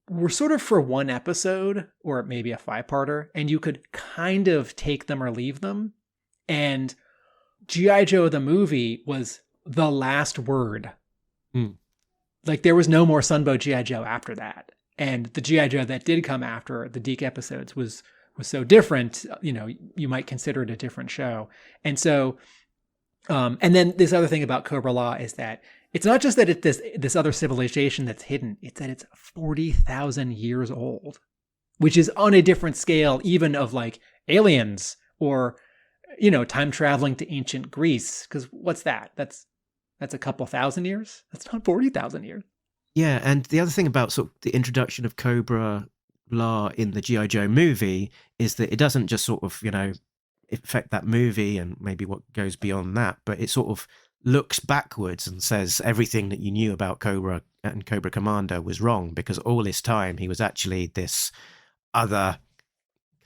were sort of for one episode or maybe a 5-parter, and you could kind of take them or leave them. And G.I. Joe the movie was the last word. Like there was no more Sunbow G.I. Joe after that. And the G.I. Joe that did come after the Deke episodes was so different, you might consider it a different show. And so, and then this other thing about Cobra-La is that it's not just that it's this other civilization that's hidden, it's that it's 40,000 years old, which is on a different scale even of like aliens or, time traveling to ancient Greece. Because what's that? That's a couple thousand years. That's not 40,000 years. Yeah, and the other thing about sort of the introduction of Cobra-La in the G.I. Joe movie is that it doesn't just sort of, affect that movie and maybe what goes beyond that, but it sort of looks backwards and says everything that you knew about Cobra and Cobra Commander was wrong, because all this time he was actually this other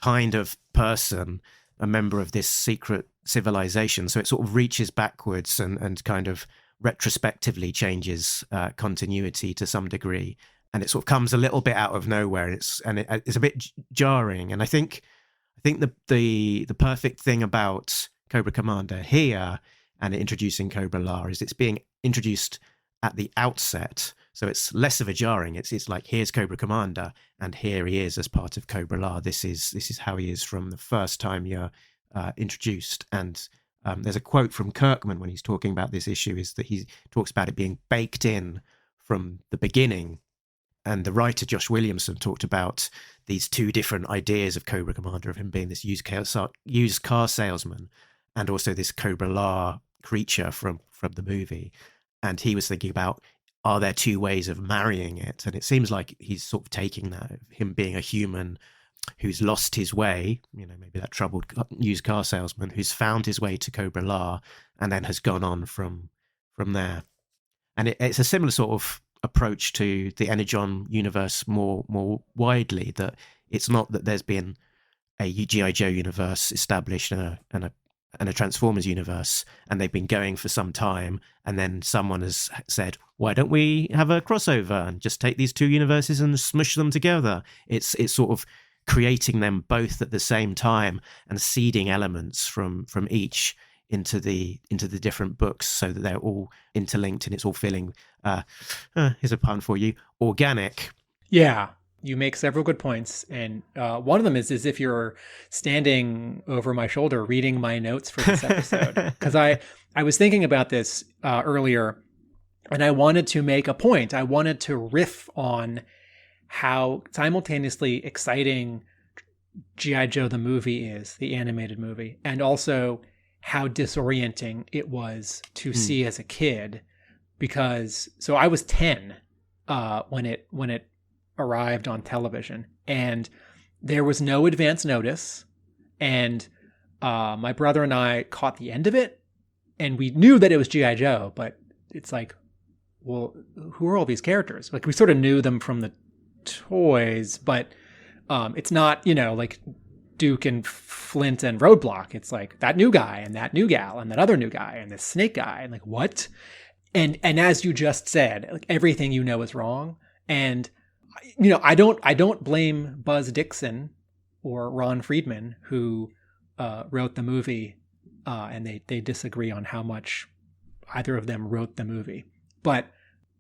kind of person, a member of this secret civilization. So it sort of reaches backwards and kind of retrospectively changes continuity to some degree. And it sort of comes a little bit out of nowhere. It's a bit jarring. And I think the perfect thing about Cobra Commander here and introducing Cobra-La is it's being introduced at the outset. So it's less of a jarring. It's like, here's Cobra Commander, and here he is as part of Cobra-La. This is how he is from the first time you're introduced. And there's a quote from Kirkman when he's talking about this issue, is that he talks about it being baked in from the beginning. And the writer Josh Williamson talked about these two different ideas of Cobra Commander, of him being this used car salesman and also this Cobra-La creature from the movie. And he was thinking about, are there two ways of marrying it? And it seems like he's sort of taking that, him being a human who's lost his way, maybe that troubled used car salesman who's found his way to Cobra-La and then has gone on from there. And it's a similar sort of approach to the Energon universe more widely, that it's not that there's been a G.I. Joe universe established and a Transformers universe, and they've been going for some time, and then someone has said, why don't we have a crossover and just take these two universes and smush them together? It's sort of creating them both at the same time and seeding elements from each into the different books so that they're all interlinked, and it's all feeling here's a pun for you, organic. Yeah, you make several good points, and one of them is if you're standing over my shoulder reading my notes for this episode, because I was thinking about this earlier, and I wanted to make a point. I wanted to riff on how simultaneously exciting G.I. Joe the movie is, the animated movie, and also how disorienting it was to see as a kid, because so I was 10 when it arrived on television, and there was no advance notice, and my brother and I caught the end of it, and we knew that it was G.I. Joe, but it's like, well, who are all these characters? Like, we sort of knew them from the toys, but it's not, like Duke and Flint and Roadblock. It's like that new guy and that new gal and that other new guy and this snake guy, and like, what? And as you just said, like, everything is wrong. And I don't blame Buzz Dixon or Ron Friedman, who wrote the movie, and they disagree on how much either of them wrote the movie. But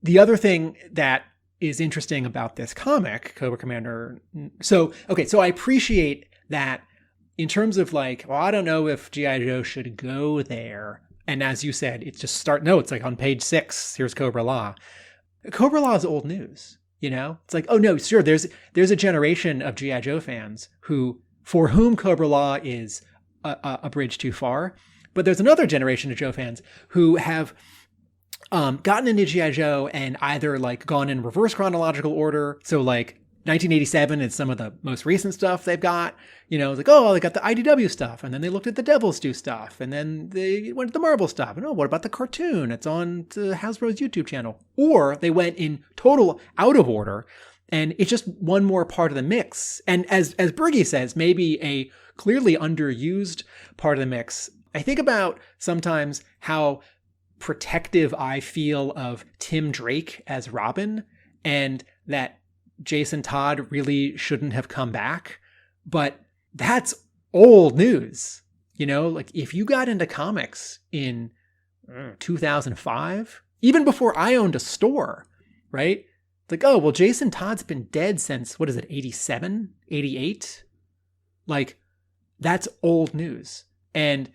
the other thing that is interesting about this comic, Cobra Commander, so I appreciate that in terms of like, well, I don't know if G.I. Joe should go there. And as you said, it's just it's like on page 6, here's Cobra-La. Cobra-La is old news, It's like, oh no, sure, there's a generation of G.I. Joe fans for whom Cobra-La is a bridge too far. But there's another generation of Joe fans who have gotten into G.I. Joe and either like gone in reverse chronological order. So like 1987 is some of the most recent stuff they've got. It's like, oh, they got the IDW stuff, and then they looked at the Devil's Due stuff, and then they went to the Marvel stuff, and what about the cartoon? It's on Hasbro's YouTube channel. Or they went in total out of order, and it's just one more part of the mix. And as Bergie says, maybe a clearly underused part of the mix. I think about sometimes how protective I feel of Tim Drake as Robin, and that Jason Todd really shouldn't have come back. But that's old news. Like if you got into comics in 2005, even before I owned a store, right? It's like, oh, well, Jason Todd's been dead since, 87, 88? Like, that's old news. And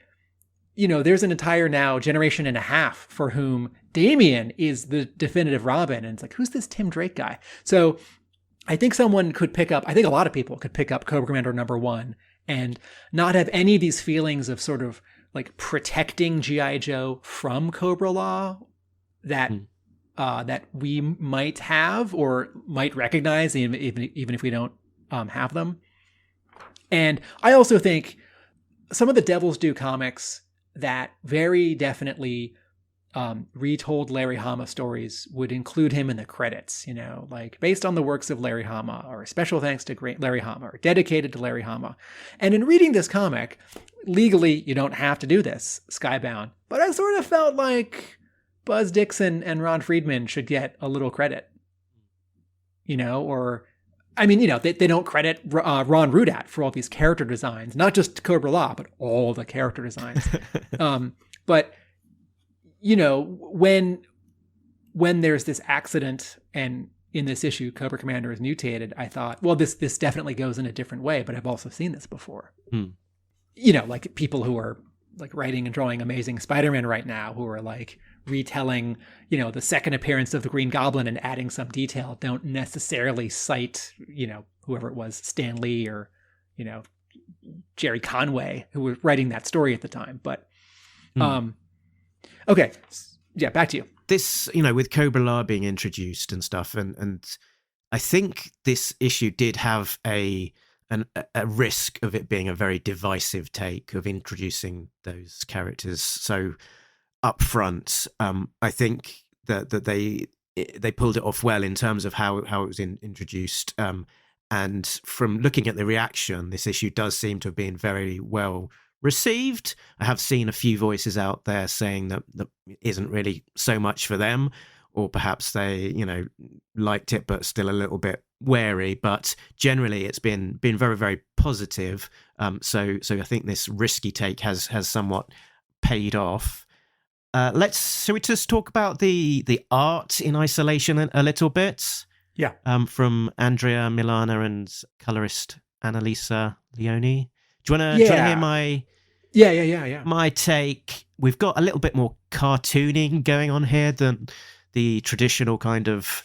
there's an entire now generation and a half for whom Damian is the definitive Robin. And it's like, who's this Tim Drake guy? So I think a lot of people could pick up Cobra Commander #1 and not have any of these feelings of sort of like protecting G.I. Joe from Cobra-La that we might have or might recognize, even if we don't have them. And I also think some of the Devil's Due comics that very definitely retold Larry Hama stories would include him in the credits, like based on the works of Larry Hama, or special thanks to great Larry Hama, or dedicated to Larry Hama. And in reading this comic, legally, you don't have to do this, Skybound, but I sort of felt like Buzz Dixon and Ron Friedman should get a little credit, or, they don't credit Ron Rudat for all these character designs, not just Cobra-La, but all the character designs. But when there's this accident and in this issue, Cobra Commander is mutated, I thought, well, this definitely goes in a different way, but I've also seen this before. Like people who are like writing and drawing Amazing Spider-Man right now, who are like retelling, the second appearance of the Green Goblin and adding some detail, don't necessarily cite, whoever it was, Stan Lee or, Jerry Conway, who was writing that story at the time. But, okay. Yeah, back to you. This, with Cobra-La being introduced and stuff, and I think this issue did have a risk of it being a very divisive take of introducing those characters so up front. I think that they pulled it off well in terms of how it was introduced. And from looking at the reaction, this issue does seem to have been very well received. I have seen a few voices out there saying that isn't really so much for them, or perhaps they, liked it but still a little bit wary. But generally, it's been very, very positive. So I think this risky take has somewhat paid off. Shall we just talk about the art in isolation a little bit? Yeah. From Andrea, Milana, and colorist Annalisa, Leoni. Do you want to hear my? Yeah. My take. We've got a little bit more cartooning going on here than the traditional kind of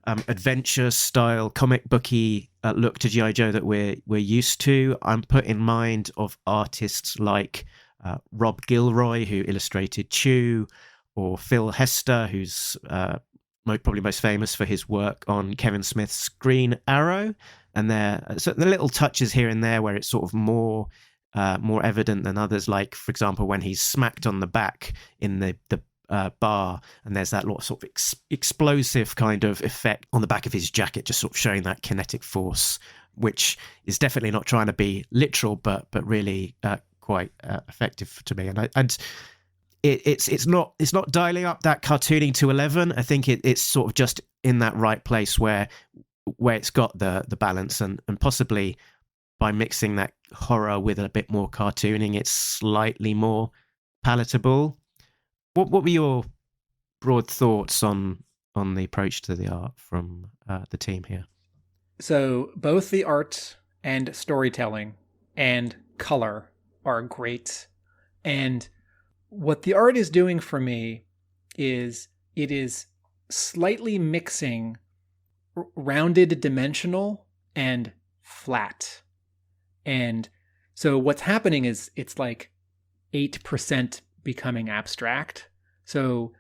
adventure style comic booky look to G.I. Joe that we're used to. I'm put in mind of artists like Rob Gilroy, who illustrated Chew, or Phil Hester, who's probably most famous for his work on Kevin Smith's Green Arrow. And so the little touches here and there where it's sort of more evident than others, like, for example, when he's smacked on the back in the bar, and there's that lot of sort of explosive kind of effect on the back of his jacket, just sort of showing that kinetic force, which is definitely not trying to be literal, but really quite effective to me. And it's not dialing up that cartooning to 11. I think it's sort of just in that right place where it's got the balance, and possibly by mixing that horror with a bit more cartooning, it's slightly more palatable. What were your broad thoughts on the approach to the art from the team here? So both the art and storytelling and color are great. And what the art is doing for me is it is slightly mixing rounded dimensional and flat. And so what's happening is it's like 8% becoming abstract. So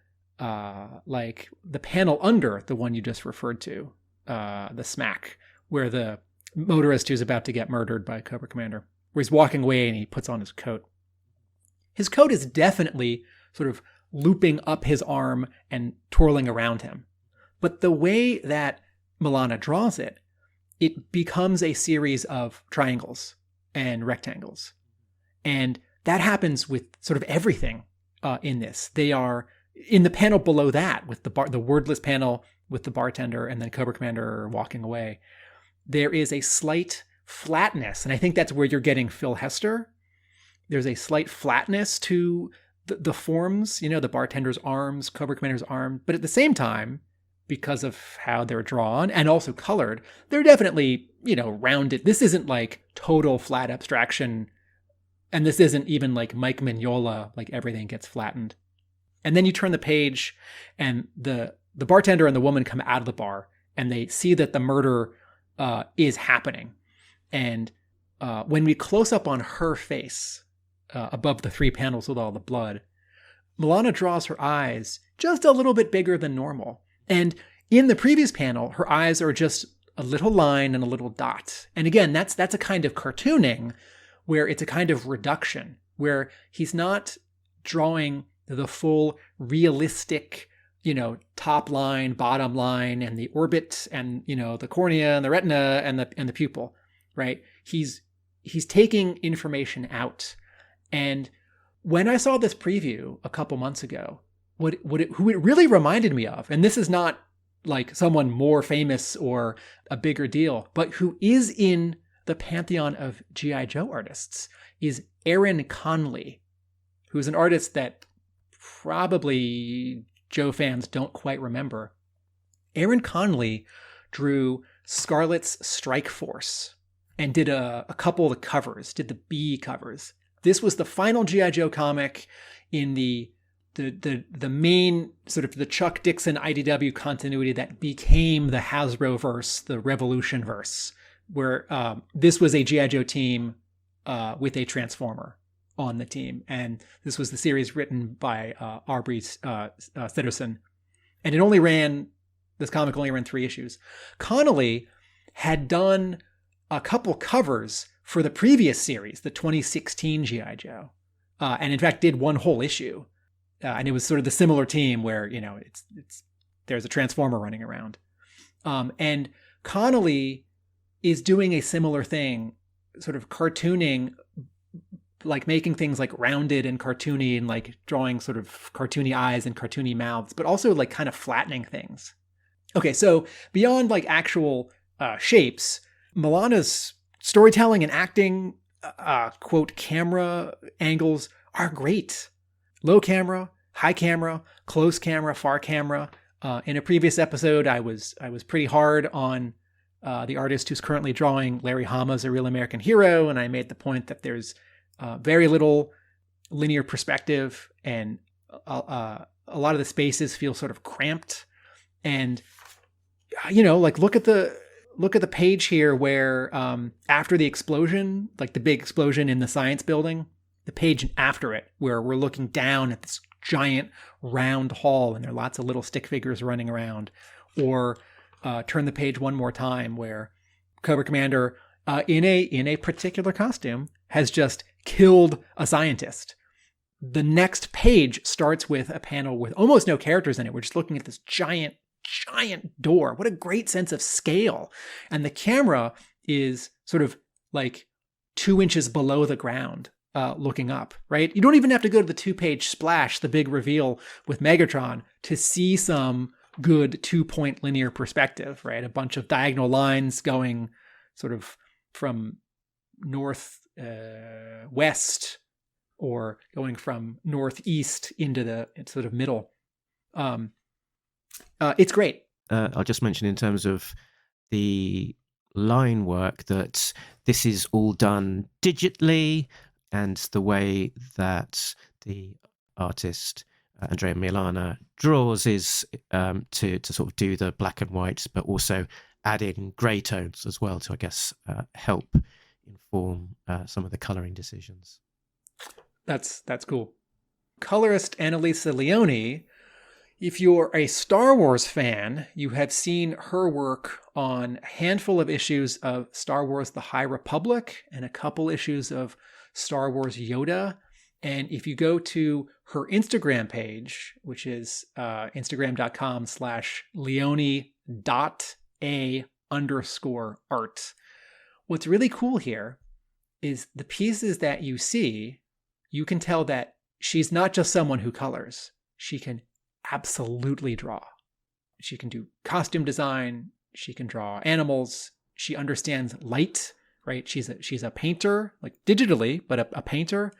like the panel under the one you just referred to, the smack, where the motorist who's about to get murdered by Cobra Commander, where he's walking away and he puts on his coat. His coat is definitely sort of looping up his arm and twirling around him. But the way that Milana draws it, it becomes a series of triangles and rectangles. And that happens with sort of everything in this. They are in the panel below that, with the wordless panel with the bartender and then Cobra Commander walking away. There is a slight flatness, and I think that's where you're getting Phil Hester. There's a slight flatness to the forms, the bartender's arms, Cobra Commander's arm, but at the same time, because of how they're drawn and also colored, they're definitely, rounded. This isn't like total flat abstraction, and this isn't even like Mike Mignola, like everything gets flattened. And then you turn the page, and the bartender and the woman come out of the bar, and they see that the murder is happening. And when we close up on her face, above the 3 panels with all the blood, Milana draws her eyes just a little bit bigger than normal. And in the previous panel, her eyes are just a little line and a little dot. And again, that's a kind of cartooning where it's a kind of reduction, where he's not drawing the full realistic, top line, bottom line, and the orbit, and the cornea and the retina and the pupil, right? He's taking information out. And when I saw this preview a couple months ago, who it really reminded me of, and this is not like someone more famous or a bigger deal, but who is in the pantheon of G.I. Joe artists, is Aaron Conley, who is an artist that probably Joe fans don't quite remember. Aaron Conley drew Scarlet's Strike Force and did a couple of the covers, did the B covers. This was the final G.I. Joe comic in the main sort of the Chuck Dixon IDW continuity that became the Hasbro-verse, the Revolution-verse, where this was a G.I. Joe team with a Transformer on the team. And this was the series written by Aubrey Sitterson. And this comic only ran 3 issues. Connolly had done a couple covers for the previous series, the 2016 G.I. Joe. And in fact did one whole issue. And it was sort of the similar team where, there's a Transformer running around. And Connolly is doing a similar thing, sort of cartooning, like making things like rounded and cartoony and like drawing sort of cartoony eyes and cartoony mouths, but also like kind of flattening things. Okay, so beyond like actual shapes, Milana's storytelling and acting, quote, camera angles are great. Low camera, high camera, close camera, far camera. In a previous episode, I was pretty hard on the artist who's currently drawing Larry Hama's A Real American Hero, and I made the point that there's very little linear perspective, and a lot of the spaces feel sort of cramped. And like look at the page here where after the explosion, like the big explosion in the science building, the page after it where we're looking down at this giant round hall and there are lots of little stick figures running around, or turn the page one more time where Cobra Commander in a particular costume has just killed a scientist. The next page starts with a panel with almost no characters in it. We're just looking at this giant door. What a great sense of scale. And the camera is sort of like 2 inches below the ground, looking up, right? You don't even have to go to the 2-page splash, the big reveal with Megatron, to see some good 2-point linear perspective, right? A bunch of diagonal lines going sort of from north west, or going from northeast into the sort of middle. It's great. I'll just mention in terms of the line work that this is all done digitally, and the way that the artist Andrea Milana draws is to sort of do the black and whites, but also add in grey tones as well to, I guess, help inform some of the colouring decisions. That's cool. Colorist Annalisa Leoni, if you're a Star Wars fan, you have seen her work on a handful of issues of Star Wars The High Republic and a couple issues of Star Wars Yoda. And if you go to her Instagram page, which is instagram.com/leoni.a_art, what's really cool here is the pieces that you see, you can tell that she's not just someone who colors. She can absolutely draw. She can do costume design. She can draw animals. She understands light, right? She's a painter, like digitally, but a painter.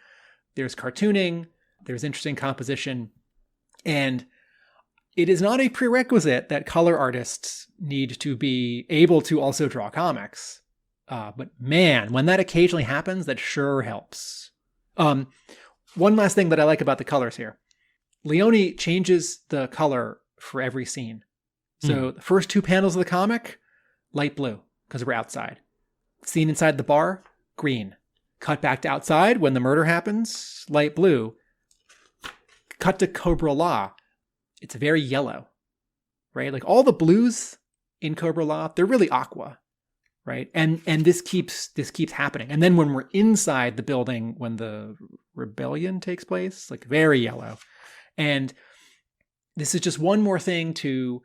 There's cartooning. There's interesting composition. And it is not a prerequisite that color artists need to be able to also draw comics. But man, when that occasionally happens, that sure helps. One last thing that I like about the colors here. Leoni changes the color for every scene. So the first 2 panels of the comic, light blue, because we're outside. Scene inside the bar, green. Cut back to outside when the murder happens, light blue. Cut to Cobra-La, it's very yellow, right? Like all the blues in Cobra-La, they're really aqua, right? And this keeps happening. And then when we're inside the building, when the rebellion takes place, like very yellow. And this is just one more thing to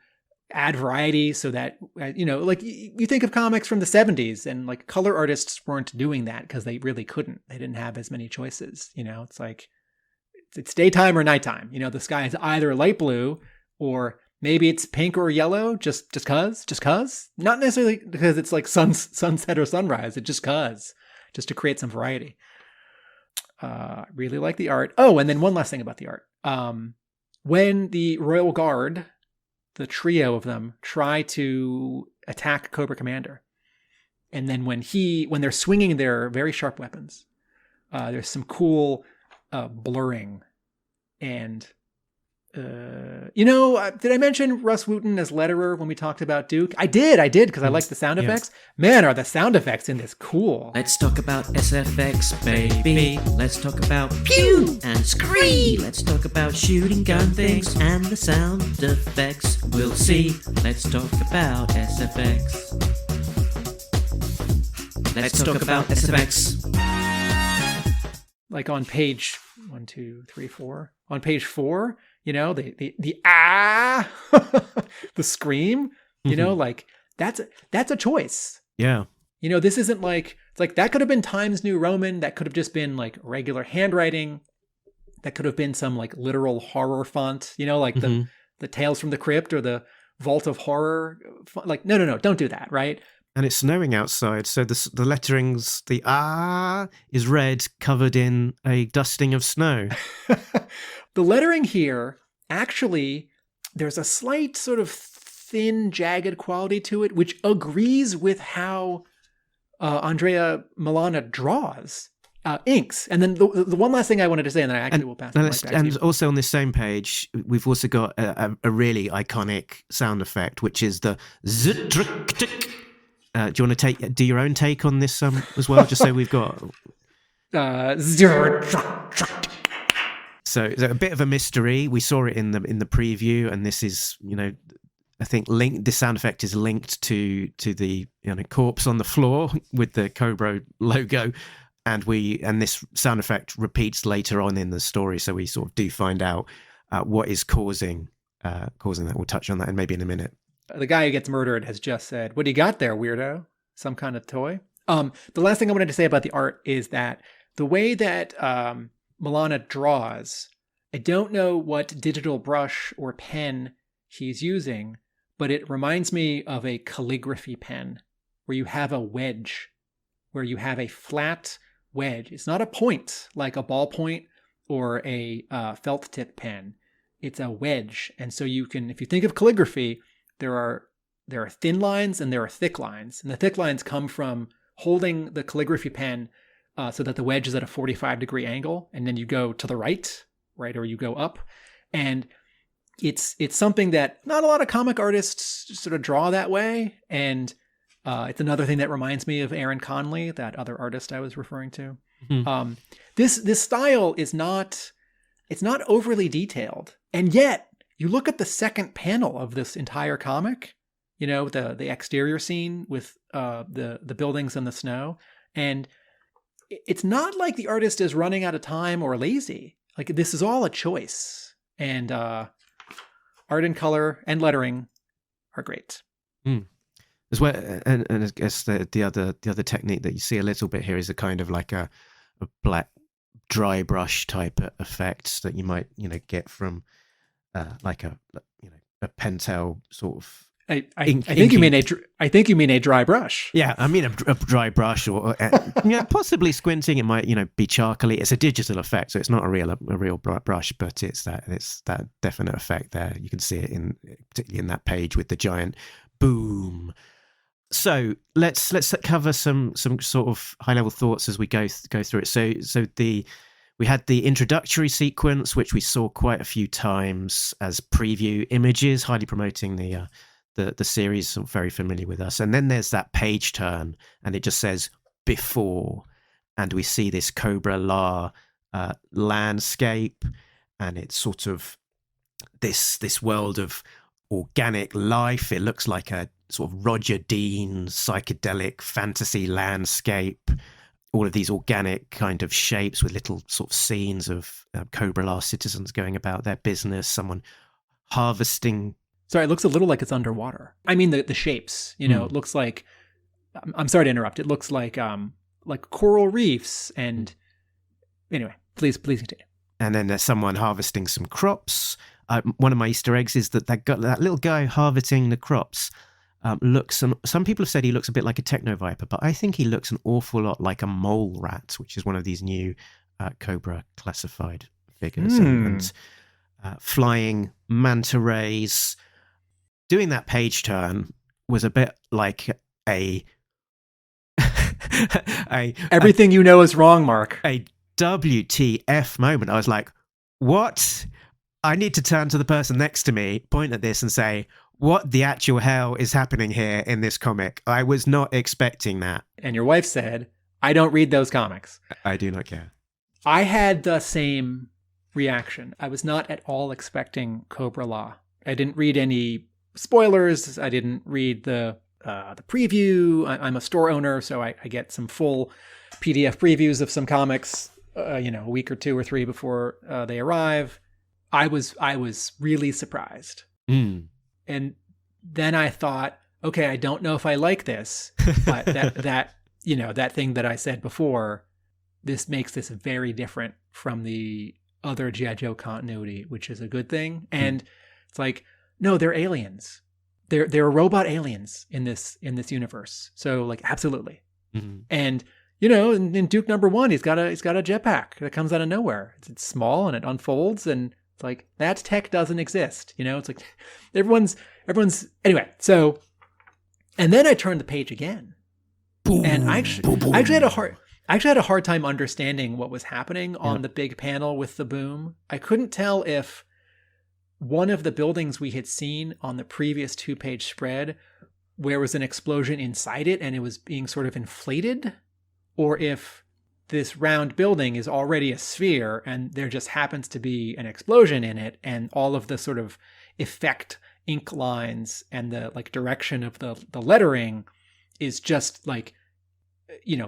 add variety so that, like you think of comics from the 70s and like color artists weren't doing that because they really couldn't. They didn't have as many choices. It's like it's daytime or nighttime. The sky is either light blue or maybe it's pink or yellow just cause. Not necessarily because it's like sunset or sunrise. It's just to create some variety. Really like the art. Oh, and then one last thing about the art. When the Royal Guard, the trio of them, try to attack Cobra Commander, and then when they're swinging their very sharp weapons, there's some cool blurring. And did I mention Russ Wooten as letterer when we talked about Duke? I did because I like the sound effects. Man, are the sound effects in this cool. Let's talk about SFX, baby. Let's talk about pew and scree. Let's talk about shooting gun things and the sound effects. We'll see. Let's talk about SFX. Let's talk about SFX. Like on page 1, 2, 3, 4. On page 4, the the scream, like that's a choice. Yeah. This isn't like, it's like that could have been Times New Roman. That could have just been like regular handwriting. That could have been some like literal horror font, like the Tales from the Crypt or the Vault of Horror. Like, no, don't do that. Right. And it's snowing outside, so the letterings, the is red, covered in a dusting of snow. The lettering here, actually, there's a slight sort of thin, jagged quality to it, which agrees with how Andrea Milana draws, inks. And then the one last thing I wanted to say, and then I actually will pass it right back to you. And also on this same page, we've also got a really iconic sound effect, which is the zt-trik-tik. Do you want to do your own take on this as well, just so we've got... So a bit of a mystery. We saw it in the preview, and this is, I think this sound effect is linked to the corpse on the floor with the Cobra logo, and this sound effect repeats later on in the story. So we sort of do find out what is causing that. We'll touch on that maybe in a minute. The guy who gets murdered has just said, "What do you got there, weirdo? Some kind of toy?" The last thing I wanted to say about the art is that the way that Milana draws, I don't know what digital brush or pen he's using, but it reminds me of a calligraphy pen where you have a wedge, where you have a flat wedge. It's not a point like a ballpoint or a felt tip pen. It's a wedge. And so you can, if you think of calligraphy, there are thin lines and there are thick lines. And the thick lines come from holding the calligraphy pen so that the wedge is at a 45-degree angle, and then you go to the right, or you go up. And it's something that not a lot of comic artists sort of draw that way. And it's another thing that reminds me of Aaron Conley, that other artist I was referring to. Mm-hmm. This style is not overly detailed, and yet you look at the second panel of this entire comic, the exterior scene with the buildings and the snow, and it's not like the artist is running out of time or lazy. Like, this is all a choice, and art and color and lettering are great. As well, and I guess the other technique that you see a little bit here is a kind of like a black dry brush type effect that you might get from like a Pentel sort of. I think you mean a dry brush. Yeah, I mean a dry brush, or possibly squinting. It might be charcoaly. It's a digital effect, so it's not a real brush, but it's that definite effect there. You can see it particularly in that page with the giant boom. So let's cover some sort of high level thoughts as we go through it. So we had the introductory sequence, which we saw quite a few times as preview images, highly promoting the series, very familiar with us. And then there's that page turn, and it just says before, and we see this Cobra-La landscape, and it's sort of this world of organic life. It looks like a sort of Roger Dean psychedelic fantasy landscape, all of these organic kind of shapes with little sort of scenes of Cobra-La citizens going about their business, someone harvesting. Sorry, it looks a little like it's underwater. I mean, the shapes, it looks like, I'm sorry to interrupt. It looks like coral reefs. And anyway, please continue. And then there's someone harvesting some crops. One of my Easter eggs is that little guy harvesting the crops some people have said he looks a bit like a techno viper, but I think he looks an awful lot like a mole rat, which is one of these new Cobra classified figures. And flying manta rays. Doing that page turn was a bit like everything you know is wrong, Mark. A WTF moment. I was like, what? I need to turn to the person next to me, point at this and say, what the actual hell is happening here in this comic? I was not expecting that. And your wife said, I don't read those comics. I do not care. I had the same reaction. I was not at all expecting Cobra-La. I didn't read any spoilers. I didn't read the preview. I'm a store owner, so I get some full PDF previews of some comics, a week or 2 or 3 before they arrive. I was really surprised. And then I thought, okay, I don't know if I like this, but that thing that I said before, this makes this very different from the other G.I. Joe continuity, which is a good thing. And it's like, no, they're aliens. They're robot aliens in this universe. So like, absolutely. Mm-hmm. And in Duke #1, he's got a jetpack that comes out of nowhere. It's small and it unfolds, and it's like, that tech doesn't exist. It's like everyone's anyway. So, and then I turned the page again, and I actually had a hard time understanding what was happening on the big panel with the boom. I couldn't tell if one of the buildings we had seen on the previous 2-page spread, where was an explosion inside it and it was being sort of inflated, or if this round building is already a sphere and there just happens to be an explosion in it, and all of the sort of effect ink lines and the like direction of the lettering is just like,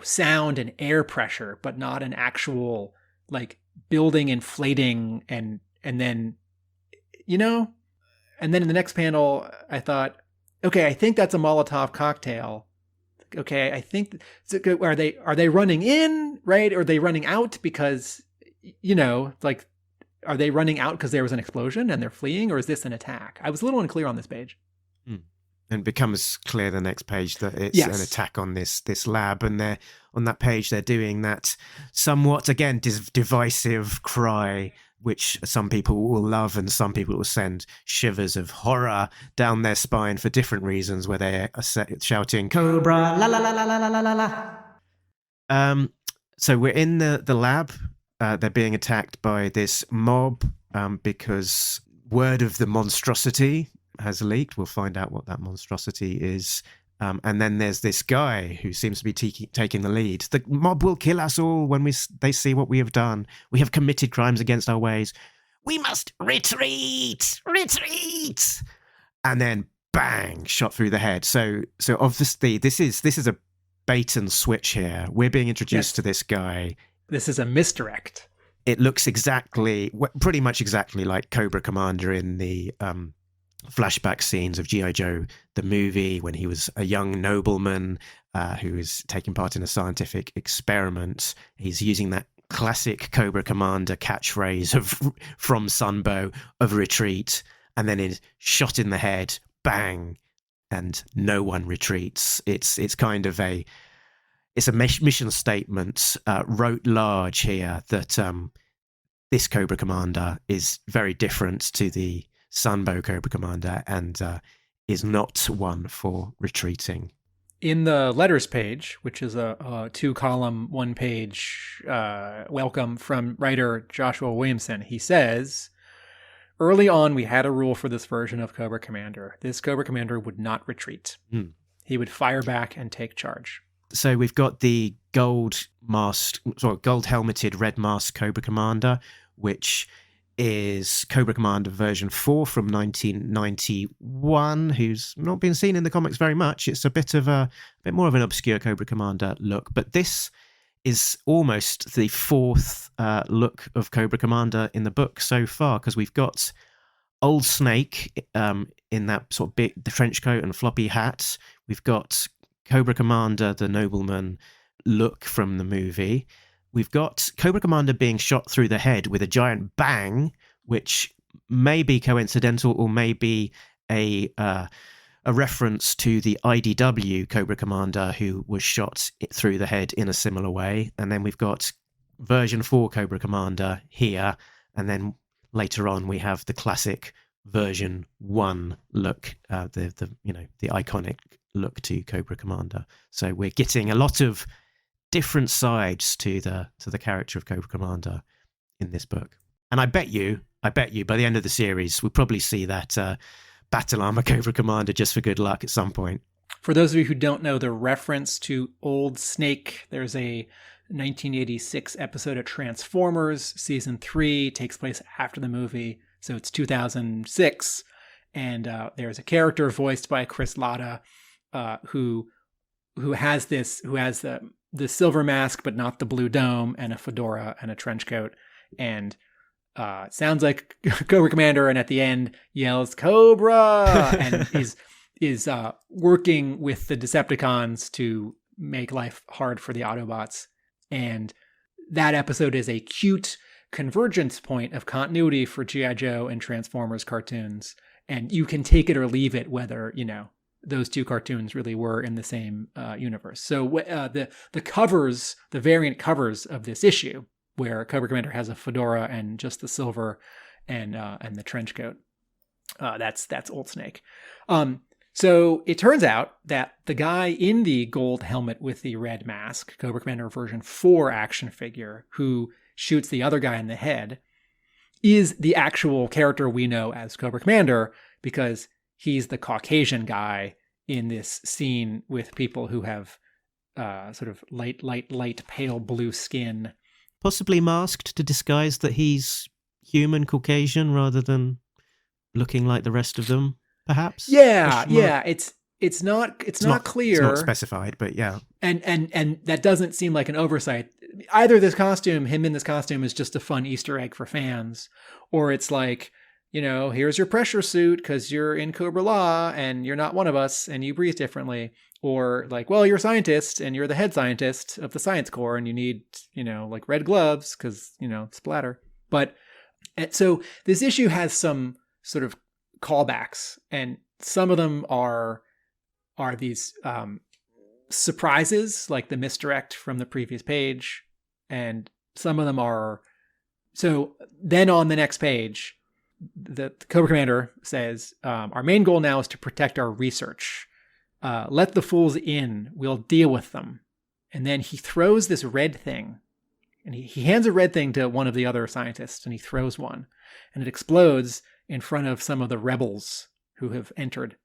sound and air pressure, but not an actual like building inflating and then, and then in the next panel, I thought, okay, I think that's a Molotov cocktail. Okay, I think, are they running in, right? Or are they running out because, like, are they running out because there was an explosion and they're fleeing, or is this an attack? I was a little unclear on this page. And it becomes clear the next page that it's an attack on this lab, and they're on that page they're doing that somewhat, again, divisive cry, which some people will love and some people will send shivers of horror down their spine for different reasons, where they are shouting Cobra la la la la la la la la. So we're in the lab. They're being attacked by this mob because word of the monstrosity has leaked. We'll find out what that monstrosity is. And then there's this guy who seems to be taking the lead. The mob will kill us all when they see what we have done. We have committed crimes against our ways. We must retreat! Retreat! And then bang, shot through the head. So obviously this is a bait and switch here. We're being introduced to this guy. This is a misdirect. It looks pretty much exactly like Cobra Commander in the flashback scenes of G.I. Joe, the movie, when he was a young nobleman who was taking part in a scientific experiment. He's using that classic Cobra Commander catchphrase from Sunbow of retreat, and then is shot in the head, bang, and no one retreats. It's kind of a mission statement wrote large here that this Cobra Commander is very different to the Sunbow Cobra Commander and is not one for retreating. In the letters page, which is a 2-column, 1-page welcome from writer Joshua Williamson, he says, early on we had a rule for this version of Cobra Commander. This Cobra Commander would not retreat. He would fire back and take charge. So we've got the gold helmeted, red mask Cobra Commander, which is Cobra Commander version 4 from 1991, who's not been seen in the comics very much. It's a bit more of an obscure Cobra Commander look, but this is almost the fourth look of Cobra Commander in the book so far, because we've got Old Snake in that sort of big the trench coat and floppy hat. We've got Cobra Commander, the nobleman look from the movie. We've got Cobra Commander being shot through the head with a giant bang, which may be coincidental or may be a reference to the IDW Cobra Commander who was shot through the head in a similar way. And then we've got version 4 Cobra Commander here, and then later on we have the classic version 1 look, the iconic look to Cobra Commander. So we're getting a lot of different sides to the character of Cobra Commander in this book. And I bet you by the end of the series we'll probably see that battle armor Cobra Commander just for good luck at some point. For those of you who don't know the reference to Old Snake, there's a 1986 episode of Transformers. Season 3 takes place after the movie, so it's 2006. And there's a character voiced by Chris Latta who has the silver mask, but not the blue dome, and a fedora and a trench coat. And sounds like Cobra Commander, and at the end yells Cobra, and is working with the Decepticons to make life hard for the Autobots. And that episode is a cute convergence point of continuity for G.I. Joe and Transformers cartoons. And you can take it or leave it whether, those two cartoons really were in the same universe. So the covers, the variant covers of this issue, where Cobra Commander has a fedora and just the silver and the trench coat. That's Old Snake. So it turns out that the guy in the gold helmet with the red mask, Cobra Commander version 4 action figure, who shoots the other guy in the head, is the actual character we know as Cobra Commander, because he's the Caucasian guy in this scene with people who have sort of light, pale blue skin. Possibly masked to disguise that he's human Caucasian rather than looking like the rest of them, perhaps? Yeah. It's not clear. It's not specified, but yeah. And that doesn't seem like an oversight. Either this costume, him in this costume, is just a fun Easter egg for fans, or it's like, here's your pressure suit because you're in Cobra-La and you're not one of us and you breathe differently. Or like, well, you're a scientist and you're the head scientist of the science corps and you need, like red gloves because, splatter. But so this issue has some sort of callbacks, and some of them are these surprises, like the misdirect from the previous page. And some of them are, so then on the next page, the Cobra Commander says, our main goal now is to protect our research. Let the fools in. We'll deal with them. And then he throws this red thing. And he hands a red thing to one of the other scientists, and he throws one. And it explodes in front of some of the rebels who have entered.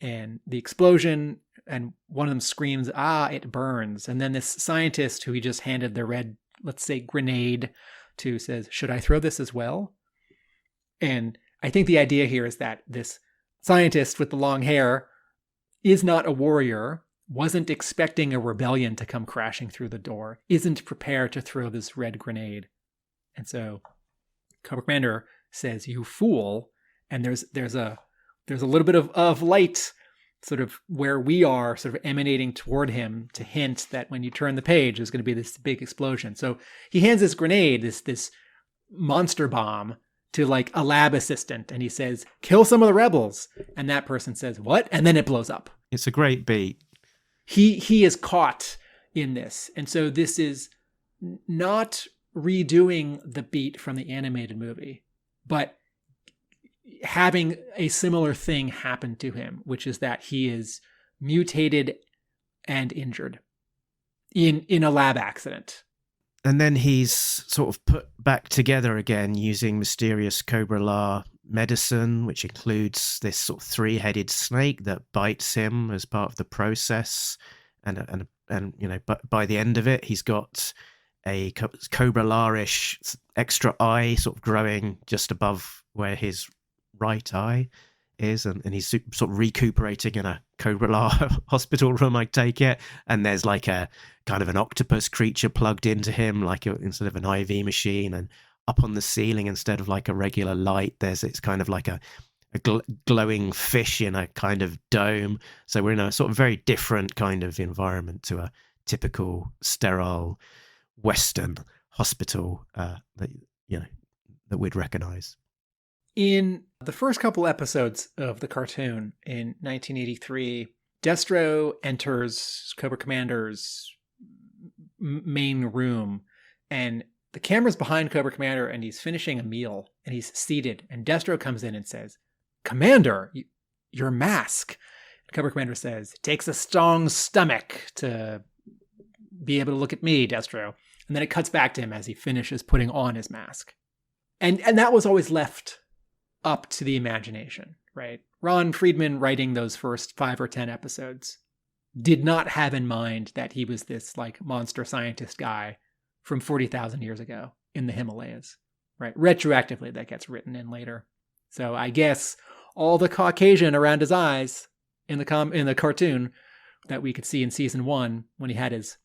And the explosion, and one of them screams, it burns. And then this scientist who he just handed the red, let's say, grenade to says, should I throw this as well? And I think the idea here is that this scientist with the long hair is not a warrior, wasn't expecting a rebellion to come crashing through the door, isn't prepared to throw this red grenade. And so Cobra Commander says, you fool. And there's a little bit of light sort of where we are sort of emanating toward him to hint that when you turn the page, there's going to be this big explosion. So he hands this grenade, this monster bomb, to like a lab assistant, and he says, kill some of the rebels. And that person says, what? And then it blows up. It's a great beat. He is caught in this. And so this is not redoing the beat from the animated movie, but having a similar thing happen to him, which is that he is mutated and injured in a lab accident. And then he's sort of put back together again using mysterious Cobra-La medicine, which includes this sort of 3-headed snake that bites him as part of the process. And but by the end of it, he's got a Cobra-La-ish extra eye sort of growing just above where his right eye is, and he's sort of recuperating in a Cobra-La hospital room, I take it, and there's like a kind of an octopus creature plugged into him, like instead of an IV machine, and up on the ceiling, instead of like a regular light, it's kind of like a glowing fish in a kind of dome. So we're in a sort of very different kind of environment to a typical sterile Western hospital that we'd recognize. In the first couple episodes of the cartoon in 1983, Destro enters Cobra Commander's main room, and the camera's behind Cobra Commander, and he's finishing a meal, and he's seated, and Destro comes in and says, "Commander, your mask." And Cobra Commander says, "It takes a strong stomach to be able to look at me, Destro." And then it cuts back to him as he finishes putting on his mask. And that was always left up to the imagination, right? Ron Friedman, writing those first 5 or 10 episodes, did not have in mind that he was this like monster scientist guy from 40,000 years ago in the Himalayas, right? Retroactively, that gets written in later. So I guess all the Caucasian around his eyes in the cartoon that we could see in season 1 when he had his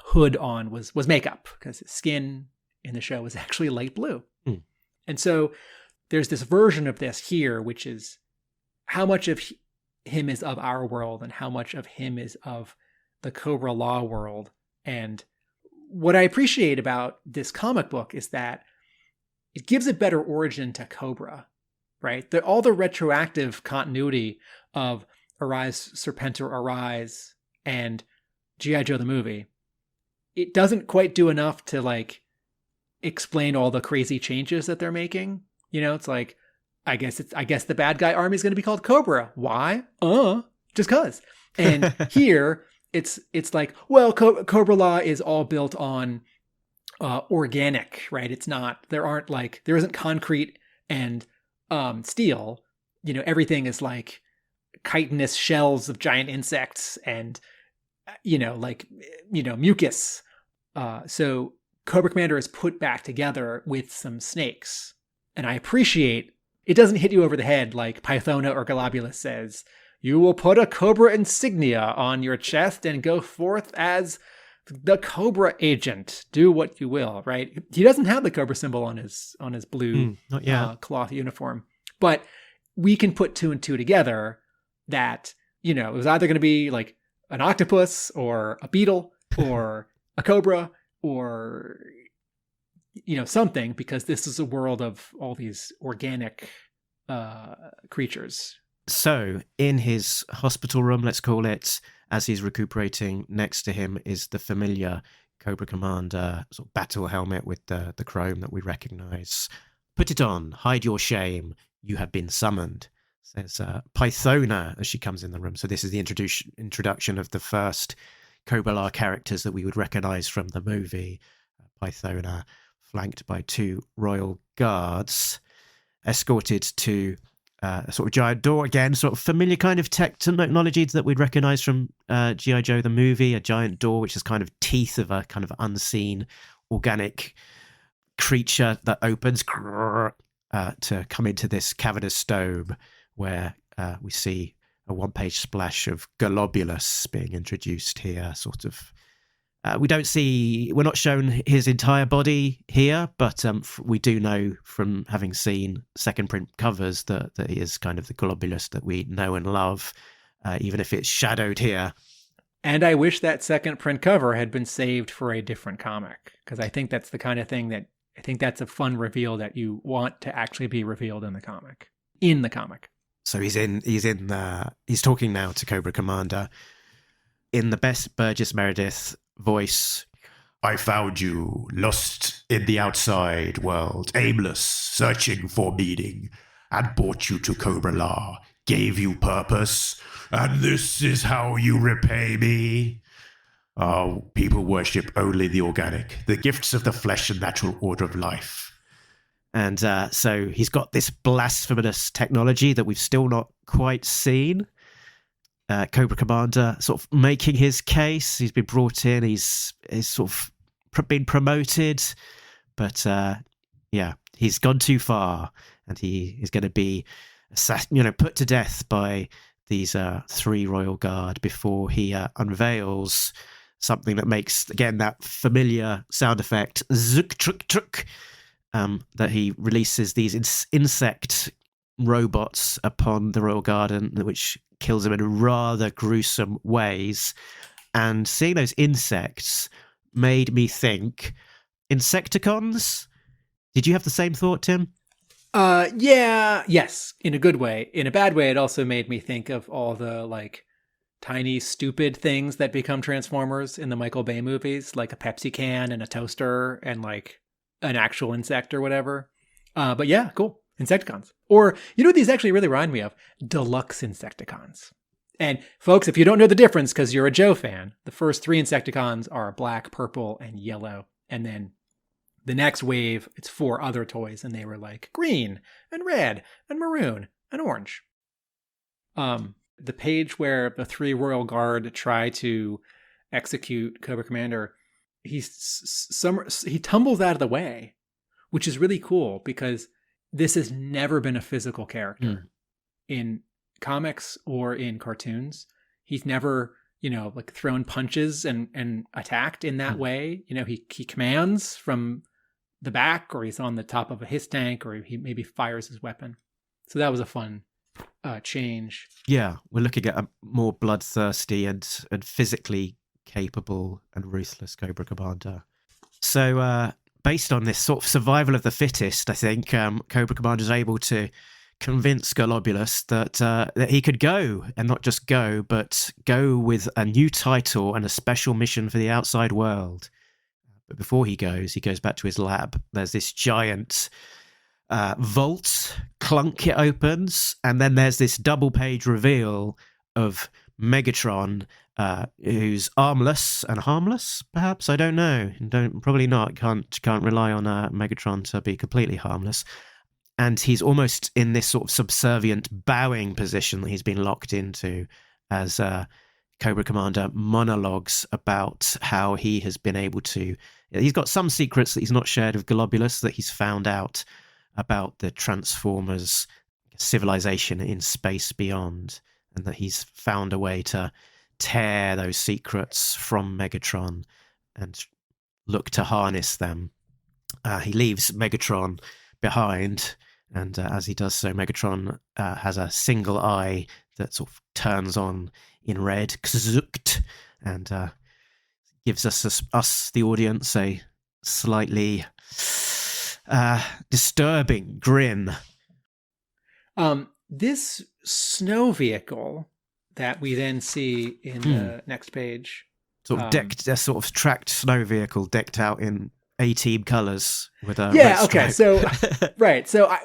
hood on was makeup, because his skin in the show was actually light blue. Mm. And so there's this version of this here, which is how much of him is of our world and how much of him is of the Cobra-La world. And what I appreciate about this comic book is that it gives a better origin to Cobra, right? All the retroactive continuity of Arise, Serpentor, Arise, and G.I. Joe the movie, it doesn't quite do enough to like explain all the crazy changes that they're making. It's like, I guess the bad guy army is going to be called Cobra. Why? Just cause. And here it's like, well, Cobra-La is all built on organic, right? There isn't concrete and steel. Everything is like chitinous shells of giant insects and mucus. So Cobra Commander is put back together with some snakes. And I appreciate it doesn't hit you over the head like Pythona or Globulus says, "You will put a Cobra insignia on your chest and go forth as the Cobra agent. Do what you will," right? He doesn't have the Cobra symbol on his blue cloth uniform. But we can put 2 and 2 together that, it was either going to be like an octopus or a beetle or a cobra or something, because this is a world of all these organic creatures. So in his hospital room, let's call it, as he's recuperating, next to him is the familiar Cobra Commander sort of battle helmet with the chrome that we recognize. "Put it on, hide your shame, you have been summoned," says Pythona as she comes in the room. So this is the introduction of the first Cobra-La characters that we would recognize from the movie. Pythona, flanked by 2 royal guards, escorted to a sort of giant door. Again, sort of familiar kind of technology that we'd recognize from G.I. Joe the movie, a giant door which is kind of teeth of a kind of unseen organic creature that opens to come into this cavernous dome where we see a 1-page splash of Globulus being introduced here, sort of. We're not shown his entire body here, but we do know from having seen second print covers that he is kind of the Globulus that we know and love, even if it's shadowed here. And I wish that second print cover had been saved for a different comic, because I think that's the kind of thing that, I think that's a fun reveal that you want to actually be revealed in the comic. So he's talking now to Cobra Commander in the best Burgess Meredith voice. "I found you lost in the outside world, aimless, searching for meaning, and brought you to Cobra-La, gave you purpose, and this is how you repay me. People worship only the organic, the gifts of the flesh and natural order of life." And so he's got this blasphemous technology that we've still not quite seen. Cobra Commander sort of making his case. He's been brought in. He's sort of been promoted. But he's gone too far. And he is going to be put to death by these 3 royal guard before he unveils something that makes, again, that familiar sound effect, zook truck truck, that he releases these insect robots upon the royal garden, which kills them in rather gruesome ways. And seeing those insects made me think Insecticons. Did you have the same thought, Tim? Yes, in a good way. In a bad way, it also made me think of all the like tiny stupid things that become Transformers in the Michael Bay movies, like a Pepsi can and a toaster and like an actual insect or whatever. But yeah, cool. Insecticons. Or, you know what these actually really remind me of? Deluxe Insecticons. And folks, if you don't know the difference because you're a Joe fan, the first 3 Insecticons are black, purple, and yellow. And then the next wave, it's 4 other toys, and they were like green and red and maroon and orange. The page where the 3 Royal Guard try to execute Cobra Commander, he tumbles out of the way, which is really cool because this has never been a physical character in comics or in cartoons. He's never, like thrown punches and attacked in that way. He commands from the back, or he's on the top of a his tank, or he maybe fires his weapon. So that was a fun change. Yeah, we're looking at a more bloodthirsty and physically capable and ruthless Cobra Commander. So based on this sort of survival of the fittest, I think Cobra Commander is able to convince Globulus that he could go, and not just go, but go with a new title and a special mission for the outside world. But before he goes back to his lab. There's this giant vault, clunk, it opens, and then there's this double-page reveal of Megatron, who's armless and harmless, perhaps? I don't know. Probably not. Can't rely on Megatron to be completely harmless. And he's almost in this sort of subservient bowing position that he's been locked into as Cobra Commander monologues about how he has been able to... He's got some secrets that he's not shared with Globulus, that he's found out about the Transformers civilization in space beyond, and that he's found a way to tear those secrets from Megatron and look to harness them. He leaves Megatron behind, and as he does so, Megatron has a single eye that sort of turns on in red, and gives us, the audience, a slightly disturbing grin. This snow vehicle that we then see in the next page, sort of tracked snow vehicle decked out in A-Team colors with a red stripe. So right, so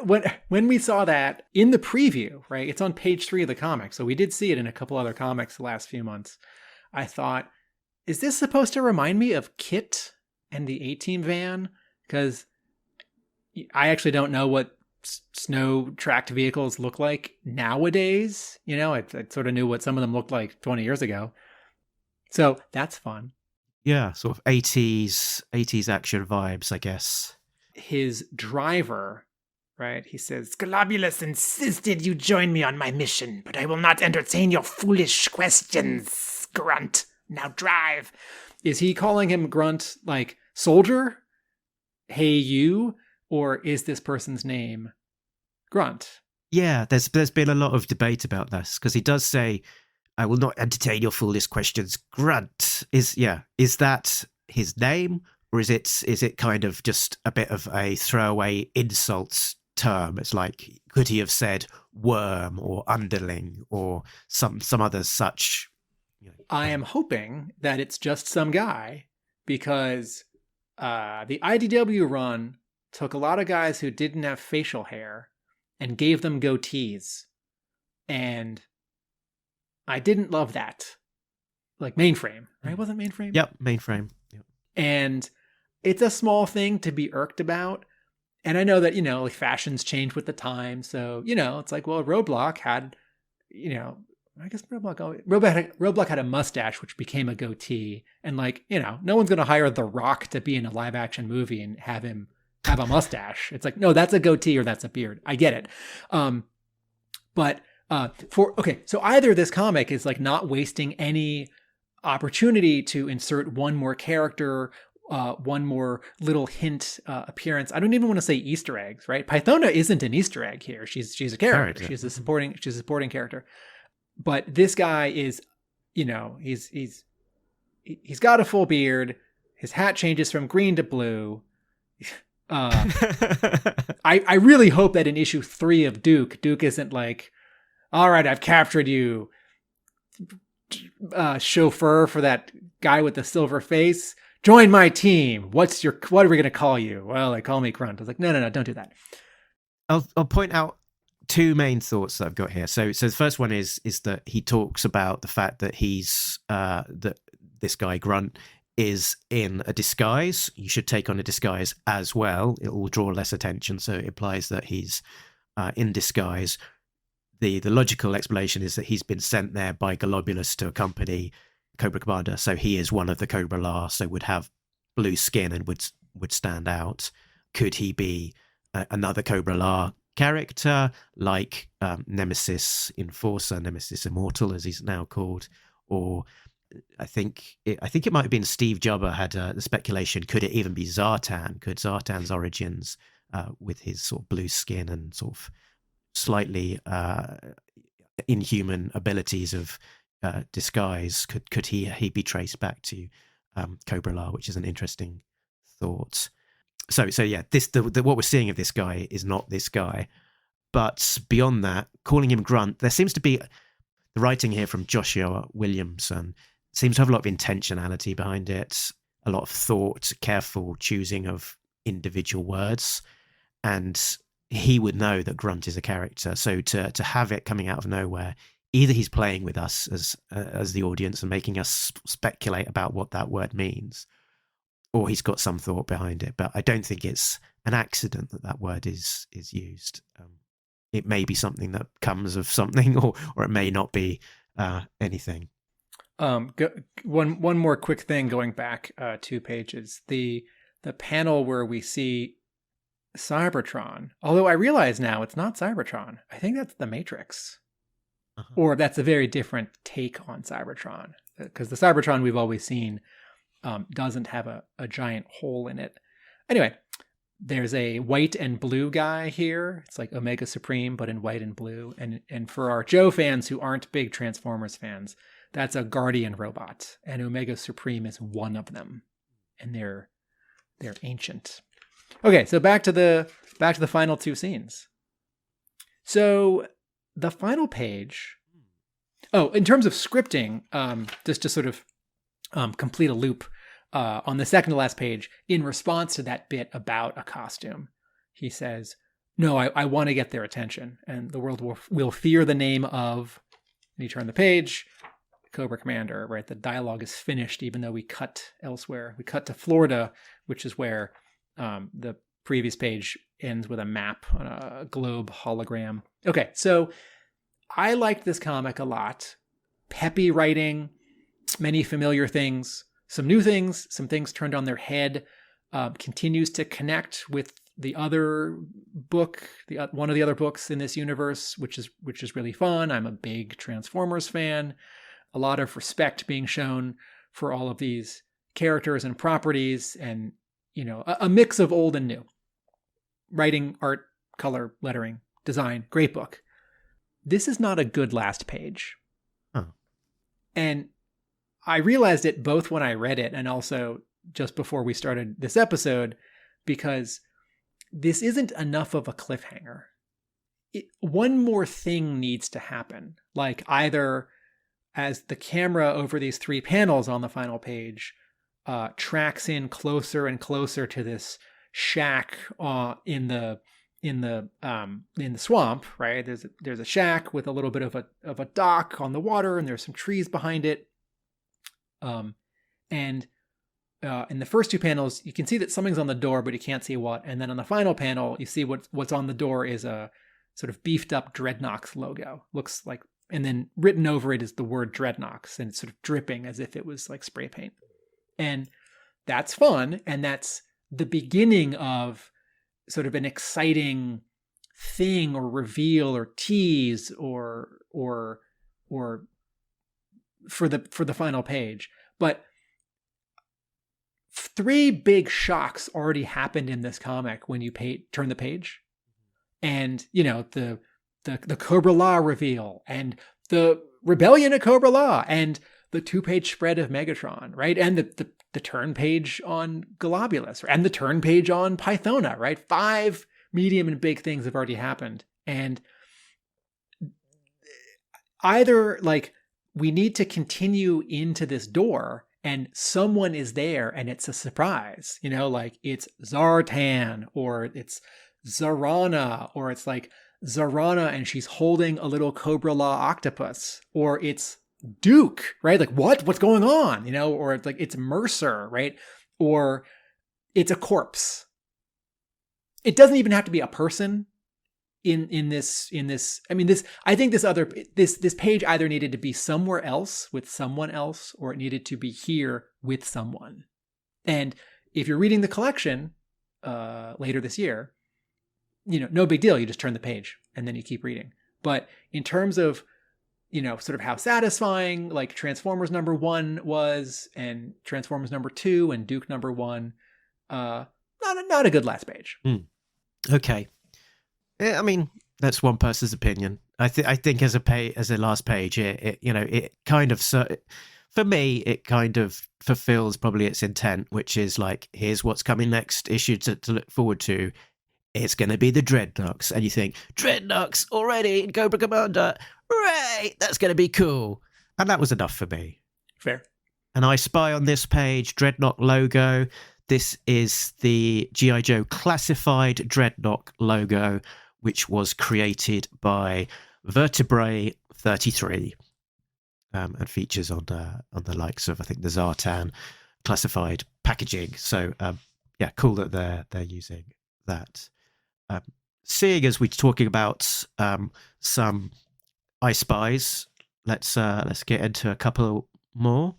when we saw that in the preview, right, it's on page 3 of the comic, so we did see it in a couple other comics the last few months. I thought, is this supposed to remind me of Kit and the A-Team van? Because I actually don't know what snow tracked vehicles look like nowadays. I sort of knew what some of them looked like 20 years ago. So that's fun. Yeah, sort of 80s action vibes, I guess. His driver, right? He says, "Globulus insisted you join me on my mission, but I will not entertain your foolish questions, Grunt. Now drive." Is he calling him Grunt like soldier? Hey, you? Or is this person's name Grunt? Yeah, there's been a lot of debate about this, because he does say, "I will not entertain your foolish questions, Grunt." Is that his name, or is it kind of just a bit of a throwaway insult term? It's like, could he have said worm or underling or some other such? I am hoping that it's just some guy, because the IDW run took a lot of guys who didn't have facial hair and gave them goatees. And I didn't love that. Like Mainframe, right? Wasn't Mainframe? Yep, Mainframe. Yep. And it's a small thing to be irked about. And I know that, like fashions change with the time. So, it's like, well, Roadblock had, I guess Roadblock had a mustache, which became a goatee. And no one's going to hire The Rock to be in a live action movie and have him have a mustache. It's like, no, that's a goatee or that's a beard. I get it. But so either this comic is like not wasting any opportunity to insert one more character, one more little hint appearance. I don't even want to say Easter eggs, right? Pythona isn't an Easter egg here. She's a character. She's a supporting character. But this guy is, he's got a full beard. His hat changes from green to blue. I really hope that in issue 3 of Duke isn't like, all right, I've captured you, chauffeur for that guy with the silver face. Join my team. What are we going to call you? Well, they call me Grunt. I was like, no, don't do that. I'll point out 2 main thoughts that I've got here. So the first one is that he talks about the fact that he's that this guy Grunt is in a disguise. You should take on a disguise as well. It will draw less attention. So it implies that he's in disguise. The logical explanation is that he's been sent there by Globulus to accompany Cobra Commander. So he is one of the Cobra-La, so would have blue skin and would stand out. Could he be another Cobra-La character like Nemesis Enforcer, Nemesis Immortal, as he's now called? Or I think it might have been Steve Jobber had the speculation, could it even be Zartan? Could Zartan's origins with his sort of blue skin and sort of slightly inhuman abilities of disguise, could he be traced back to Cobra-La, which is an interesting thought. So yeah, what we're seeing of this guy is not this guy. But beyond that, calling him Grunt, there seems to be the writing here from Joshua Williamson seems to have a lot of intentionality behind it, a lot of thought, careful choosing of individual words, and he would know that Grunt is a character. So to have it coming out of nowhere, either he's playing with us as the audience and making us speculate about what that word means, or he's got some thought behind it. But I don't think it's an accident that word is used. It may be something that comes of something, or it may not be anything. One more quick thing going back 2 pages. The panel where we see Cybertron, although I realize now it's not Cybertron. I think that's the Matrix. Uh-huh. Or that's a very different take on Cybertron, because the Cybertron we've always seen doesn't have a giant hole in it. Anyway, there's a white and blue guy here. It's like Omega Supreme, but in white and blue. And for our Joe fans who aren't big Transformers fans, that's a Guardian robot, and Omega Supreme is one of them, and they're ancient. Okay, so back to the final 2 scenes. So the final page. Oh, in terms of scripting, just to sort of complete a loop, on the second to last page, in response to that bit about a costume, he says, "No, I want to get their attention, and the world will fear the name of." And you turn the page. Cobra Commander, right? The dialogue is finished, even though we cut elsewhere. We cut to Florida, which is where the previous page ends with a map on a globe hologram. Okay, so I liked this comic a lot. Peppy writing, many familiar things, some new things, some things turned on their head. Continues to connect with the other book, one of the other books in this universe, which is really fun. I'm a big Transformers fan. A lot of respect being shown for all of these characters and properties, and a mix of old and new. Writing, art, color, lettering, design, great book. This is not a good last page. Oh. And I realized it both when I read it and also just before we started this episode, because this isn't enough of a cliffhanger. One more thing needs to happen, like either as the camera over these 3 panels on the final page tracks in closer and closer to this shack in the swamp, right? There's a shack with a little bit of a dock on the water, and there's some trees behind it. And in the first 2 panels, you can see that something's on the door, but you can't see what. And then on the final panel, you see what's on the door is a sort of beefed up Dreadnoks logo. Looks like, and then written over it is the word Dreadnoks, and it's sort of dripping as if it was like spray paint. And that's fun, and that's the beginning of sort of an exciting thing or reveal or tease or for the final page. But 3 big shocks already happened in this comic when you turn the page. And, the Cobra-La reveal and the rebellion of Cobra-La and the 2-page spread of Megatron, right? And the turn page on Globulus and the turn page on Pythona, right? 5 medium and big things have already happened. And either like we need to continue into this door and someone is there and it's a surprise, like it's Zartan or it's Zarana or it's like Zarana and she's holding a little Cobra-La octopus, or it's Duke, right? Like what's going on, or it's like it's Mercer, right? Or it's a corpse. It doesn't even have to be a person in this. I mean, I think this page either needed to be somewhere else with someone else, or it needed to be here with someone. And if you're reading the collection later this year, no big deal. You just turn the page and then you keep reading. But in terms of, sort of how satisfying like Transformers #1 was and Transformers #2 and Duke #1, not a good last page. Okay. I mean, that's one person's opinion. I think as a last page, it kind of, for me, it kind of fulfills probably its intent, which is like, here's what's coming next issue to look forward to. It's going to be the Dreadnoks. And you think, Dreadnoks already in Cobra Commander. Right, that's going to be cool. And that was enough for me. Fair. And I spy on this page, Dreadnok logo. This is the G.I. Joe classified Dreadnok logo, which was created by Vertebrae 33 and features on the likes of, I think, the Zartan classified packaging. So, cool that they're using that. Seeing as we're talking about some I Spies, let's get into a couple more.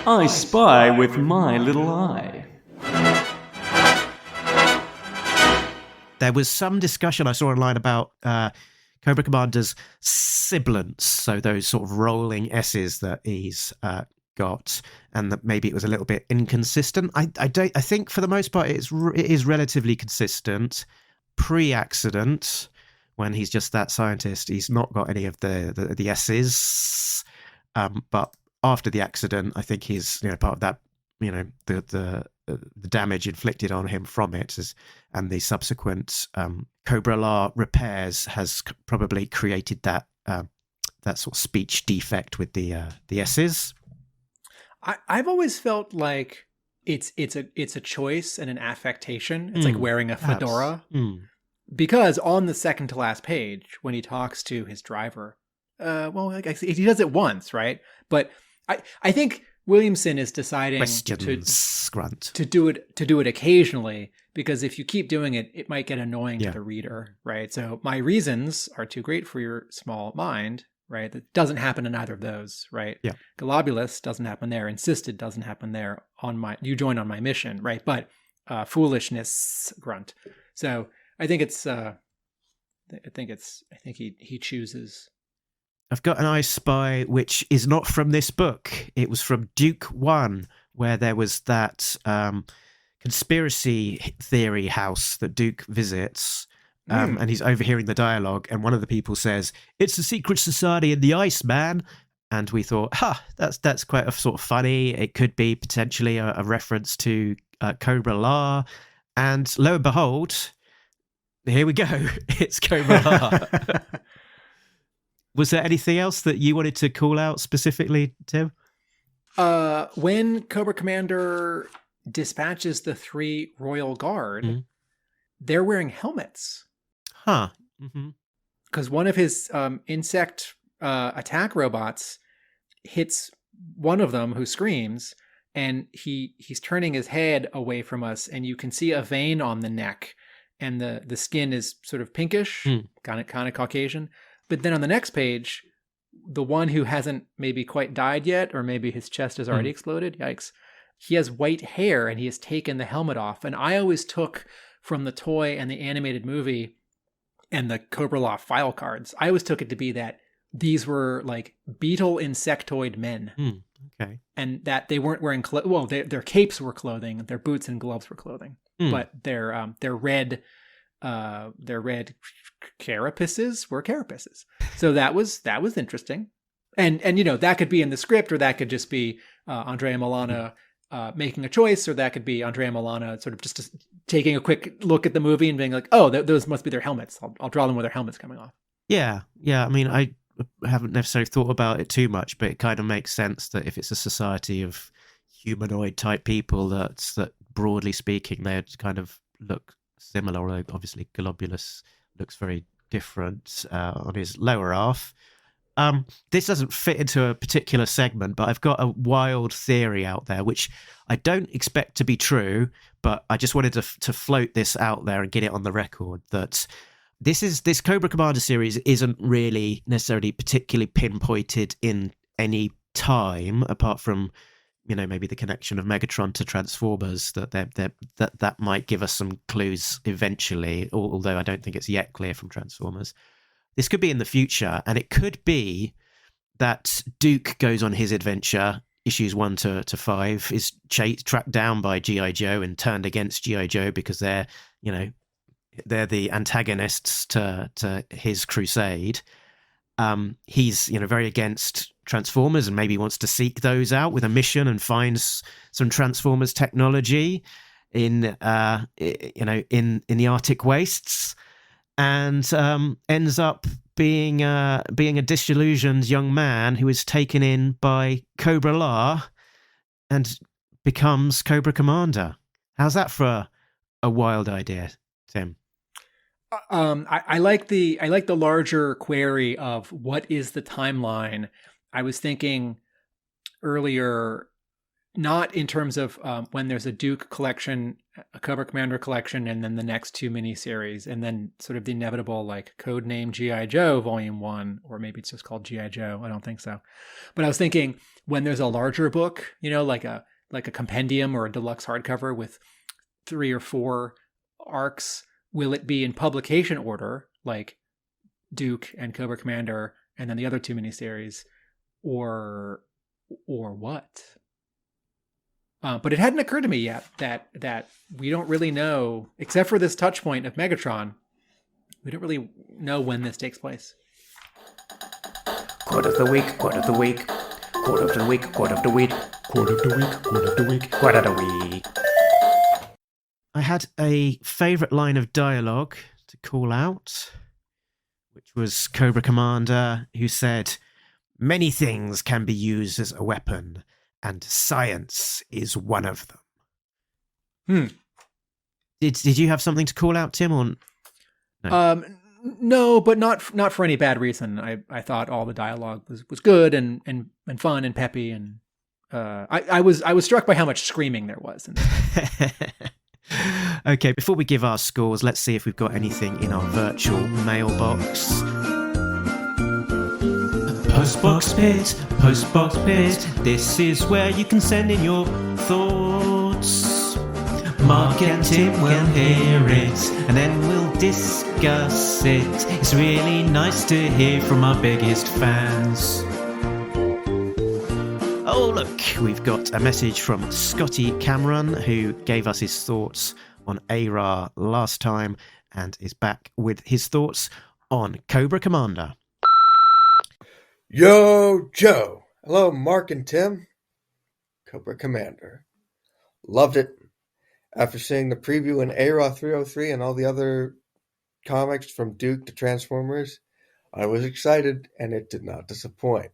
I spy with my little eye. There was some discussion I saw online about Cobra Commander's sibilants, so those sort of rolling S's that he's got, and that maybe it was a little bit inconsistent. I think for the most part it is relatively consistent. Pre-accident, when he's just that scientist, he's not got any of the S's. But after the accident, I think he's part of that. The damage inflicted on him from it and the subsequent Cobra-La repairs has probably created that sort of speech defect with the S's. I've always felt like it's a choice and an affectation. It's like wearing a fedora. Because on the second to last page, when he talks to his driver, I guess he does it once, right? But I think Williamson is deciding to do it occasionally, because if you keep doing it, it might get annoying to the reader, right? So my reasons are too great for your small mind, right? That doesn't happen in either of those, right? Yeah. Globulus doesn't happen there. Insisted doesn't happen there. You join on my mission, right? But foolishness grunt. So I think he chooses. I've got an I Spy which is not from this book. It was from Duke 1, where there was that conspiracy theory house that Duke visits, and he's overhearing the dialogue, and one of the people says, "It's a secret society in the ice, man." And we thought, that's quite a sort of funny. It could be potentially a reference to Cobra-La. And lo and behold, here we go. It's Cobra-La. Was there anything else that you wanted to call out specifically, Tim? When Cobra Commander dispatches the 3 Royal Guard, they're wearing helmets. Huh. Because one of his insect attack robots hits one of them who screams, and he's turning his head away from us, and you can see a vein on the neck, and the skin is sort of pinkish, kind of Caucasian. But then on the next page, the one who hasn't maybe quite died yet, or maybe his chest has already exploded, yikes, he has white hair and he has taken the helmet off. And I always took from the toy and the animated movie and the Cobra-La file cards, I always took it to be that these were like beetle insectoid men. Okay. And that they weren't wearing their capes were clothing, their boots and gloves were clothing, but their red carapaces were carapaces. So that was interesting. And that could be in the script, or that could just be Andrea Milana making a choice, or that could be Andrea Milana sort of just taking a quick look at the movie and being like, oh, those must be their helmets. I'll draw them with their helmets coming off. Yeah. I mean, I haven't necessarily thought about it too much, but it kind of makes sense that if it's a society of humanoid type people, that broadly speaking, they'd kind of look similar, although obviously Globulus looks very different on his lower half. This doesn't fit into a particular segment, but I've got a wild theory out there, which I don't expect to be true, but I just wanted to float this out there and get it on the record that this Cobra Commander series isn't really necessarily particularly pinpointed in any time, apart from, maybe the connection of Megatron to Transformers, that might give us some clues eventually, although I don't think it's yet clear from Transformers. This could be in the future, and it could be that Duke goes on his adventure, issues 1 to 5, is tracked down by G.I. Joe and turned against G.I. Joe because they're the antagonists to his crusade. He's very against Transformers and maybe wants to seek those out with a mission and finds some Transformers technology in the Arctic wastes, and ends up being a disillusioned young man who is taken in by Cobra-La and becomes Cobra Commander. How's that for a wild idea, Tim? I like the larger query of what is the timeline. I was thinking earlier, not in terms of when there's a Duke collection, a Cobra Commander collection, and then the next 2 miniseries, and then sort of the inevitable like codename G.I. Joe Volume 1, or maybe it's just called G.I. Joe. I don't think so. But I was thinking when there's a larger book, like a compendium or a deluxe hardcover with 3 or 4 arcs, will it be in publication order, like Duke and Cobra Commander, and then the other 2 miniseries, or what? But it hadn't occurred to me yet that we don't really know, except for this touch point of Megatron, we don't really know when this takes place. Quote of the week, quote of the week, quote of the week, quote of the week, quote of the week, quote of the week, quote of the week. I had a favourite line of dialogue to call out, which was Cobra Commander, who said, "Many things can be used as a weapon, and science is one of them." Did you have something to call out, Tim? Or no? No, but not for any bad reason. I thought all the dialogue was good and fun and peppy, and I was struck by how much screaming there was in this. Okay, before we give our scores, let's see if we've got anything in our virtual mailbox. Postbox pit, this is where you can send in your thoughts. Mark and Tim will hear it, and then we'll discuss it. It's really nice to hear from our biggest fans. Oh, look, we've got a message from Scotty Cameron, who gave us his thoughts on ARA last time and is back with his thoughts on Cobra Commander. Yo, Joe. Hello, Mark and Tim. Cobra Commander. Loved it. After seeing the preview in ARA 303 and all the other comics from Duke to Transformers, I was excited, and it did not disappoint.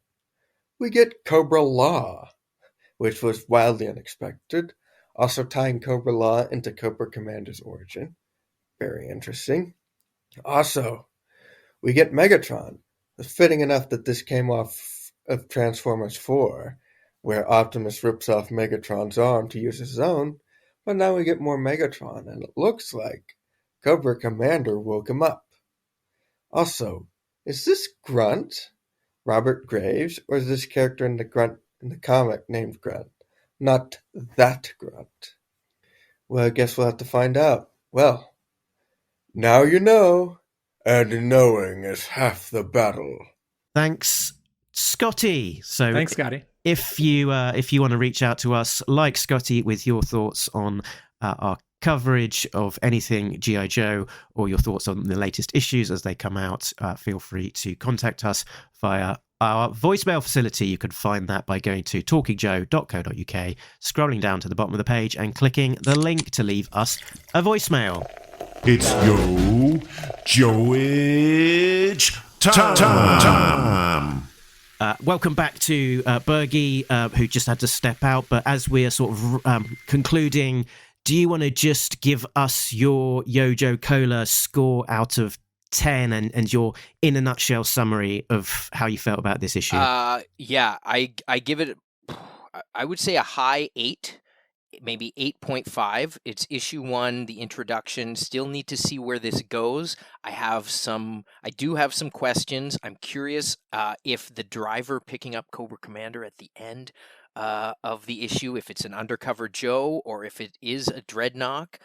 We get Cobra-La, which was wildly unexpected, also tying Cobra-La into Cobra Commander's origin. Very interesting. Also, we get Megatron. It's fitting enough that this came off of Transformers 4, where Optimus rips off Megatron's arm to use his own, but now we get more Megatron, and it looks like Cobra Commander woke him up. Also, is this Grunt Robert Graves, or is this character in the comic named Grunt? Not that Grunt. Well, I guess we'll have to find out. Well, Now you know, and knowing is half the battle. Thanks, Scotty. So Thanks, Scotty. If you want to reach out to us, like Scotty, with your thoughts on our coverage of anything G.I. Joe, or your thoughts on the latest issues as they come out, feel free to contact us via our voicemail facility. You can find that by going to talkingjoe.co.uk, scrolling down to the bottom of the page and clicking the link to leave us a voicemail. It's Joeage time. Welcome back to Bergie, who just had to step out. But as we're sort of concluding, do you want to just give us your Yojo Cola score out of 10 and your in a nutshell summary of how you felt about this issue? Yeah, I give it, I would say a high 8, maybe 8.5. It's issue 1, the introduction. Still need to see where this goes. I do have some questions. I'm curious if the driver picking up Cobra Commander at the end of the issue, if it's an undercover Joe or if it is a Dreadnought,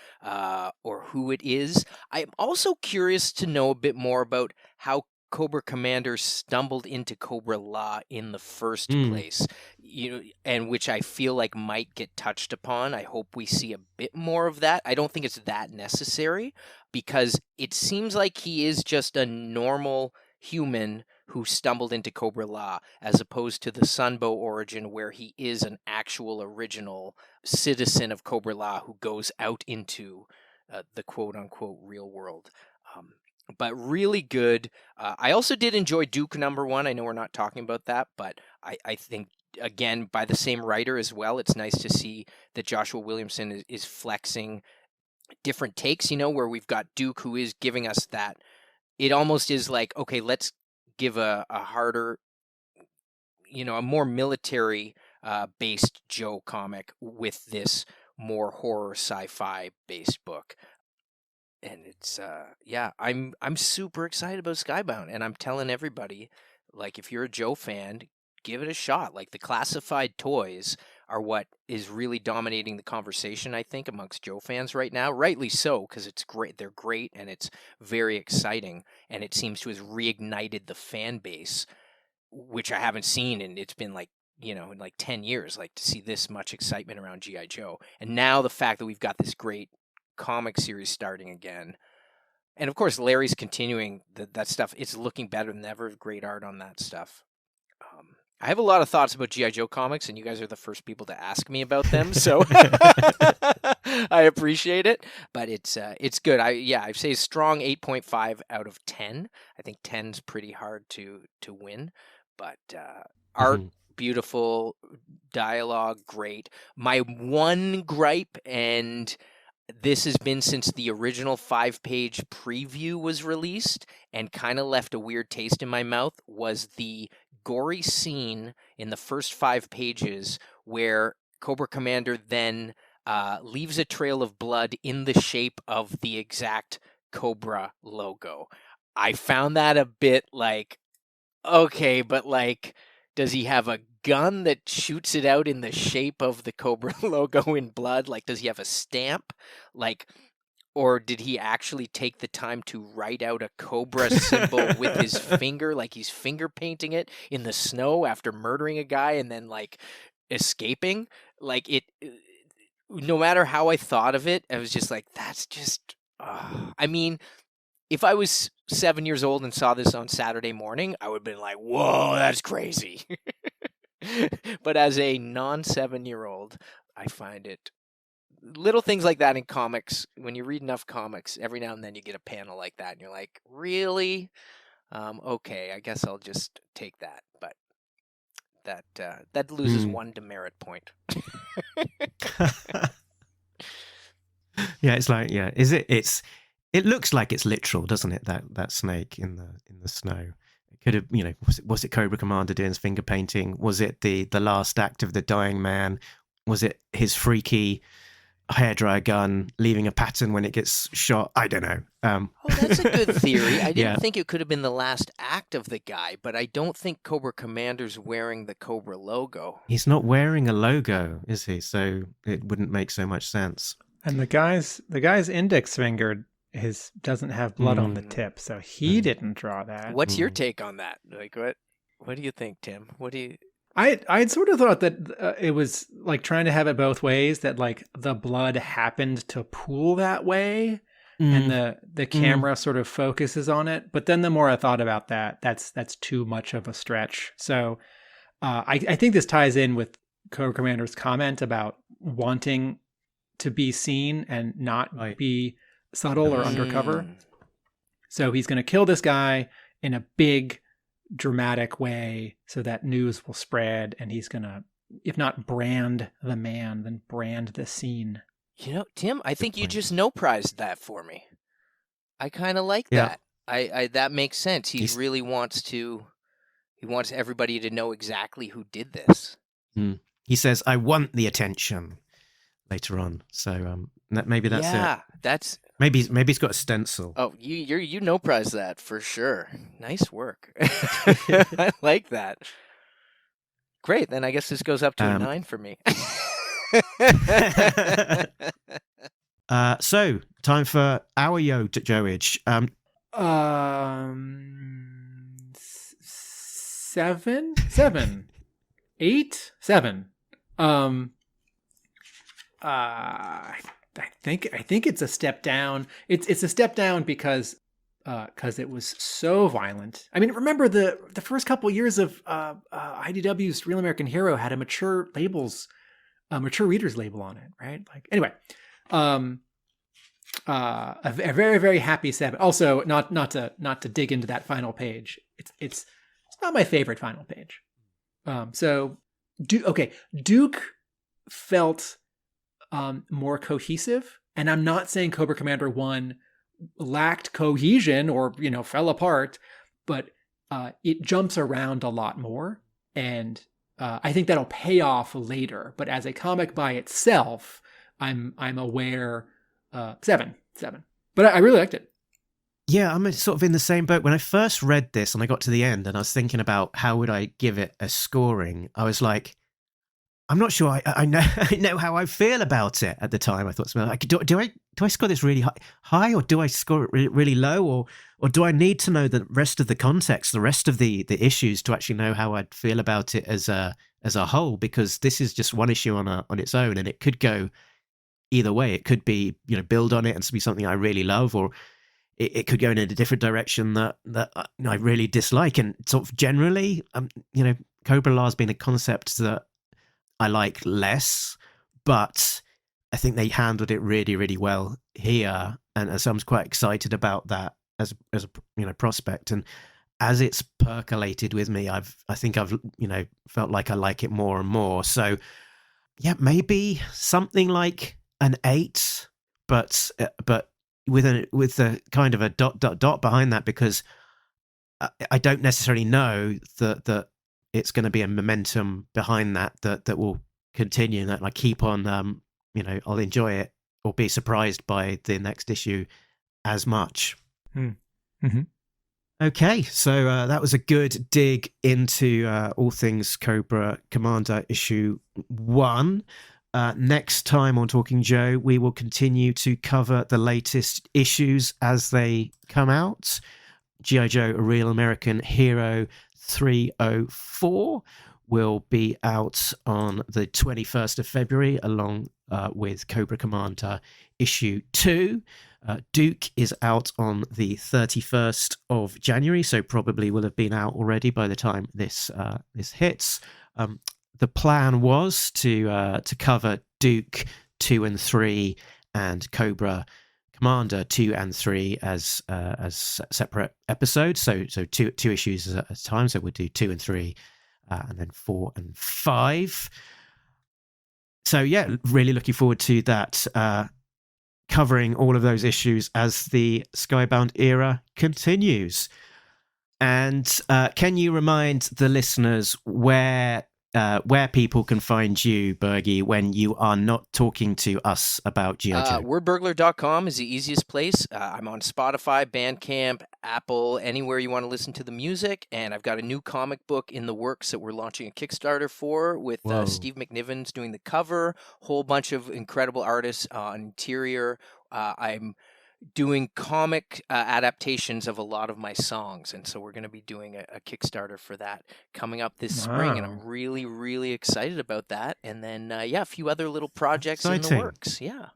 or who it is. I'm also curious to know a bit more about how Cobra Commander stumbled into Cobra-La in the first place, and which I feel like might get touched upon. I hope we see a bit more of that. I don't think it's that necessary, because it seems like he is just a normal human who stumbled into Cobra-La, as opposed to the Sunbow origin, where he is an actual original citizen of Cobra-La who goes out into the quote-unquote real world. But really good. I also did enjoy Duke #1. I know we're not talking about that, but I think, again, by the same writer as well, it's nice to see that Joshua Williamson is flexing different takes, where we've got Duke, who is giving us that. It almost is like, okay, let's give a harder, a more military based Joe comic with this more horror sci-fi based book. And it's I'm super excited about Skybound, and I'm telling everybody, like, if you're a Joe fan, give it a shot. Like, the classified toys are what is really dominating the conversation, I think, amongst Joe fans right now. Rightly so, because it's great. They're great, and it's very exciting, and it seems to have reignited the fan base, which I haven't seen, and it's been like, in like 10 years, like, to see this much excitement around G.I. Joe. And now the fact that we've got this great comic series starting again, and of course Larry's continuing that stuff. It's looking better than ever. Great art on that stuff. I have a lot of thoughts about G.I. Joe comics, and you guys are the first people to ask me about them, so I appreciate it. But it's good. I'd say strong 8.5 out of 10. I think 10's pretty hard to win, but art beautiful, dialogue great. My one gripe, and this has been since the original 5-page preview was released and kind of left a weird taste in my mouth, was the gory scene in the first 5 pages where Cobra Commander then leaves a trail of blood in the shape of the exact Cobra logo. I found that a bit like, okay, but like, does he have a gun that shoots it out in the shape of the Cobra logo in blood? Like, does he have a stamp? Like, or did he actually take the time to write out a Cobra symbol with his finger? Like, he's finger painting it in the snow after murdering a guy and then, like, escaping? Like, no matter how I thought of it, I was just like, that's just, I mean, if I was 7 years old and saw this on Saturday morning, I would have been like, whoa, that's crazy. But as a non-7-year-old, I find it, little things like that in comics, when you read enough comics, every now and then you get a panel like that, and you're like, really? Okay, I guess I'll just take that. But that loses one demerit point. Yeah, it's like, it looks like it's literal, doesn't it? That snake in the snow. It could have, was it Cobra Commander doing his finger painting? Was it the last act of the dying man? Was it his freaky hairdryer gun leaving a pattern when it gets shot? I don't know. That's a good theory. I didn't think it could have been the last act of the guy, but I don't think Cobra Commander's wearing the Cobra logo. He's not wearing a logo, is he? So it wouldn't make so much sense. And the guy's index finger doesn't have blood on the tip, so he didn't draw that. What's your take on that? Like, what do you think, Tim? What do you? I'd sort of thought that it was like trying to have it both ways, that like the blood happened to pool that way, and the camera sort of focuses on it. But then the more I thought about that, that's too much of a stretch. So I think this ties in with Cobra Commander's comment about wanting to be seen and not be subtle or undercover. So he's going to kill this guy in a big, dramatic way so that news will spread, and he's going to, if not brand the man, then brand the scene. You know, Tim, I think you just no-prized that for me. I kind of like that. I that makes sense. He really wants everybody to know exactly who did this. He says, "I want the attention." Later on, so maybe that's it. Yeah, that's maybe he's got a stencil. Oh, you no-prize that for sure. Nice work. I like that. Great. Then I guess this goes up to a 9 for me. So time for our Joage. 7, 8, 7. I think it's a step down. It's a step down because it was so violent. I mean, remember the first couple years of IDW's Real American Hero had a mature readers label on it, right? Like, anyway, a very, very happy 7. Also, not to dig into that final page. It's not my favorite final page. So Duke felt more cohesive, and I'm not saying Cobra Commander 1 lacked cohesion or fell apart, but it jumps around a lot more, and I think that'll pay off later. But as a comic by itself, I'm aware 7, but I really liked it. Yeah, I'm sort of in the same boat. When I first read this and I got to the end and I was thinking about how would I give it a scoring, I was like, I'm not sure I know how I feel about it at the time. I thought, like, do I score this really high, or do I score it really, really low, or do I need to know the rest of the context, the rest of the issues to actually know how I'd feel about it as a whole? Because this is just one issue on its own, and it could go either way. It could be build on it and be something I really love, or it could go in a different direction that I really dislike. And sort of generally, Cobra-La has been a concept that I like less, but I think they handled it really, really well here, and so I'm quite excited about that as a prospect. And as it's percolated with me, I think I've felt like I like it more and more. So yeah, maybe something like an 8, but with a kind of a ... behind that, because I don't necessarily know that it's going to be a momentum behind that will continue, that I keep on, I'll enjoy it or be surprised by the next issue as much. Mm-hmm. Okay, so that was a good dig into all things Cobra Commander issue 1. Next time on Talking Joe, we will continue to cover the latest issues as they come out. G.I. Joe, A Real American Hero 304 will be out on the 21st of February, along with Cobra Commander issue 2. Duke is out on the 31st of January, so probably will have been out already by the time this hits. The plan was to cover Duke 2 and 3 and Cobra Commander 2 and 3 as separate episodes, so two issues at a time. So we'll do 2 and 3, and then 4 and 5. So yeah, really looking forward to that, covering all of those issues as the Skybound era continues. And can you remind the listeners where people can find you, Bergie, when you are not talking to us about G.I. Joe? Wordburglar.com is the easiest place. I'm on Spotify, Bandcamp, Apple, anywhere you want to listen to the music. And I've got a new comic book in the works that we're launching a Kickstarter for, with Steve McNiven's doing the cover, whole bunch of incredible artists on interior. I'm doing comic adaptations of a lot of my songs. And so we're going to be doing a Kickstarter for that coming up this spring. And I'm really, really excited about that. And then, a few other little projects in the works. Yeah.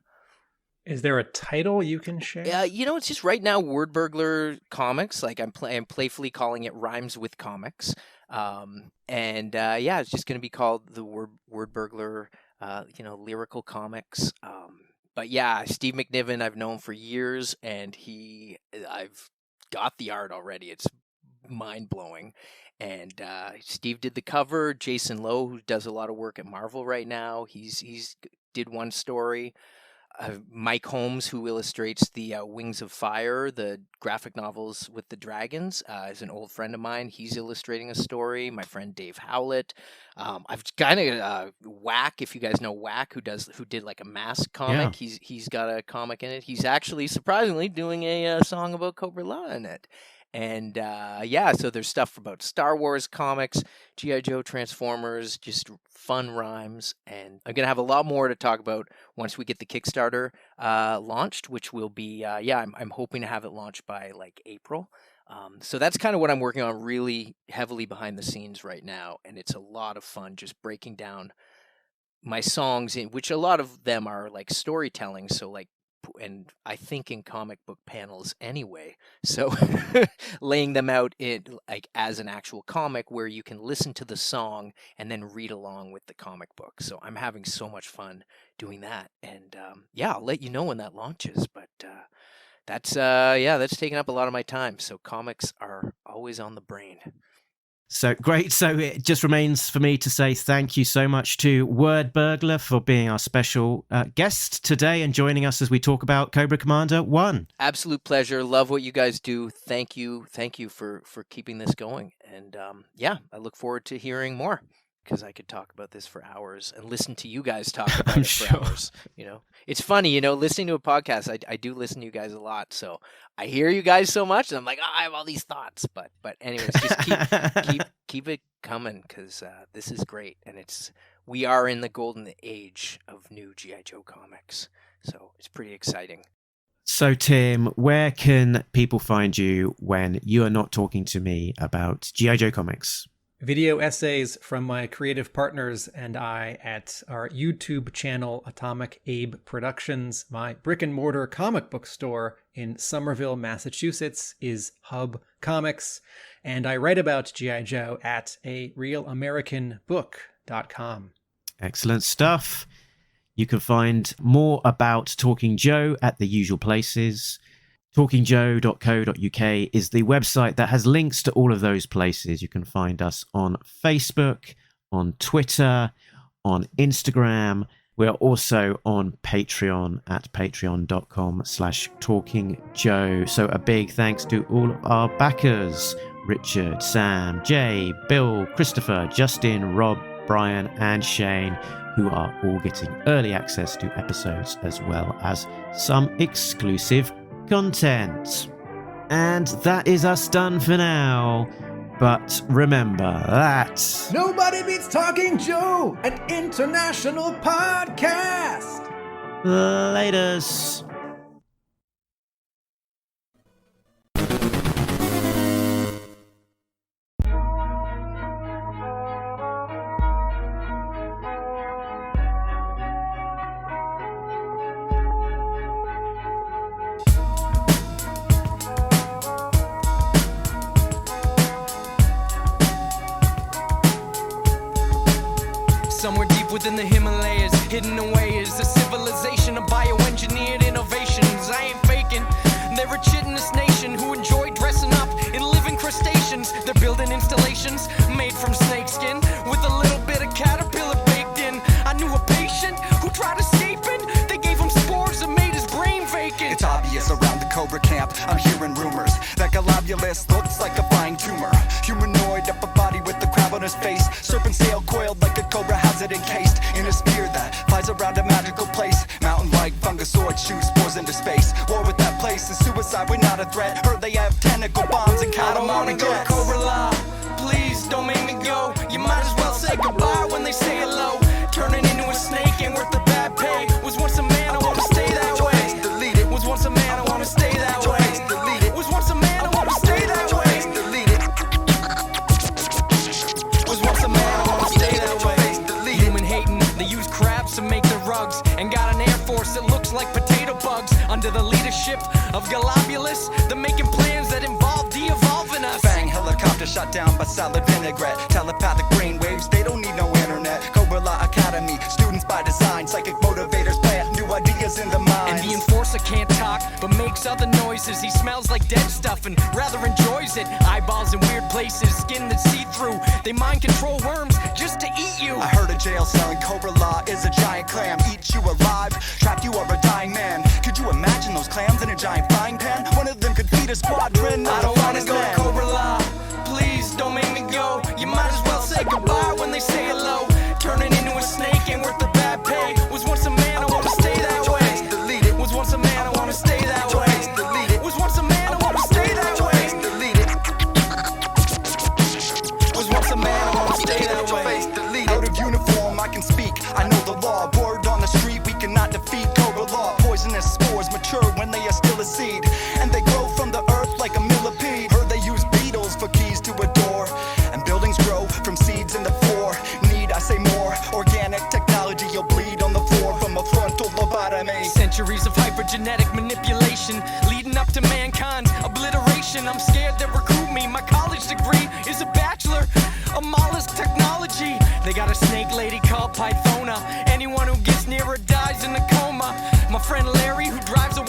Is there a title you can share? Yeah, it's just right now Wordburglar Comics. Like I'm playfully calling it Rhymes with Comics. It's just going to be called the Wordburglar, lyrical comics. But yeah, Steve McNiven I've known for years, and I've got the art already. It's mind-blowing. And Steve did the cover. Jason Lowe, who does a lot of work at Marvel right now, he's did one story. Mike Holmes, who illustrates the Wings of Fire, the graphic novels with the dragons, is an old friend of mine. He's illustrating a story. My friend Dave Howlett. I've kind of Whack, if you guys know Whack, who did like a Mask comic. Yeah. He's got a comic in it. He's actually surprisingly doing a song about Cobra-La in it. And so there's stuff about Star Wars comics, G.I. Joe, Transformers, just fun rhymes. And I'm going to have a lot more to talk about once we get the Kickstarter launched, which will be, I'm hoping to have it launched by like April. So that's kind of what I'm working on really heavily behind the scenes right now. And it's a lot of fun just breaking down my songs, in which a lot of them are like storytelling. So like, and I think in comic book panels anyway. So laying them out in like as an actual comic where you can listen to the song and then read along with the comic book. So I'm having so much fun doing that. And I'll let you know when that launches. But that's taking up a lot of my time. So comics are always on the brain. So great. So it just remains for me to say thank you so much to Wordburglar for being our special guest today and joining us as we talk about Cobra Commander 1. Absolute pleasure. Love what you guys do. Thank you. Thank you for keeping this going. And I look forward to hearing more, because I could talk about this for hours and listen to you guys talk about it for hours. It's funny, listening to a podcast. I do listen to you guys a lot, so I hear you guys so much, and I'm like, I have all these thoughts. But anyways, just keep it coming, because this is great, and we are in the golden age of new G.I. Joe comics, so it's pretty exciting. So Tim, where can people find you when you are not talking to me about G.I. Joe comics? Video essays from my creative partners and I at our YouTube channel, Atomic Abe Productions. My brick and mortar comic book store in Somerville, Massachusetts is Hub Comics. And I write about G.I. Joe at arealamericanbook.com. Excellent stuff. You can find more about Talking Joe at the usual places. talkingjoe.co.uk is the website that has links to all of those places. You can find us on Facebook, on Twitter, on Instagram. We are also on Patreon at patreon.com/talkingjoe. So a big thanks to all of our backers: Richard, Sam, Jay, Bill, Christopher, Justin, Rob, Brian, and Shane, who are all getting early access to episodes as well as some exclusive content. And that is us done for now. But remember that nobody beats Talking Joe, an international podcast. Laters. Somewhere deep within the Himalayas, hidden away is a civilization of bioengineered innovations. I ain't faking. They're a chit in this nation who enjoy dressing up in living crustaceans. They're building installations made from snakeskin with a little bit of caterpillar baked in. I knew a patient who tried escaping. They gave him spores that made his brain vacant. It's obvious around the Cobra camp, I'm hearing rumors that Galabulus looks like a flying tumor. Humanoid upper body with the crab on his face. Serpent sail coiled like a cobra has it encased in a spear that flies around a magical place. Mountain-like fungusoid shoots spores into space. War with that place is suicide, we're not a threat. Heard they have tentacle bombs and I don't wanna go to Cobra-La. Please don't make me go. You might as well say goodbye when they say hello. Turning into a snake ain't worth the bad pay. Was once a man, I wanna stay that way. Was once a man, I wanna stay under the leadership of Globulus. They're making plans that involve de-evolving us. Bang, helicopter shot down by solid vinaigrette. Telepathic brainwaves, they don't need no internet. Cobra-La Academy, students by design. Psychic motivators plant new ideas in the mind. And the enforcer can't talk, but makes other noises. He smells like dead stuff and rather enjoys it. Eyeballs in weird places, skin that's see-through. They mind control worms just to eat you. I heard a jail cell in Cobra-La is a giant clam. Eat you alive, trapped you are a dying man. Could you imagine those clams in a giant frying pan? One of them could feed a squadron. I don't wanna go to Cobra-La. Please don't make me go. You might as well say goodbye when they say hello. Turning into a snake ain't worth the bad pay. Was once a man, I wanna stay that way. Was once a man, I wanna stay that way. Was once a man, I wanna stay that way. Was once a man, I wanna stay that way. Out of uniform, I can speak. I know the law. Word on the street, we cannot defeat Cobra-La. Poisonous spores mature when they are still a seed, and they grow from the earth like a millipede. Heard they use beetles for keys to a door, and buildings grow from seeds in the floor. Need I say more? Organic technology, you'll bleed on the floor from a frontal lobotomy. Centuries of hypergenetic manipulation leading up to mankind's obliteration. I'm scared they recruit me. My college degree is a bachelor of mollusk technology. They got a snake lady called Pythona. Anyone who gets near her dies in a coma. My friend Larry, who drives a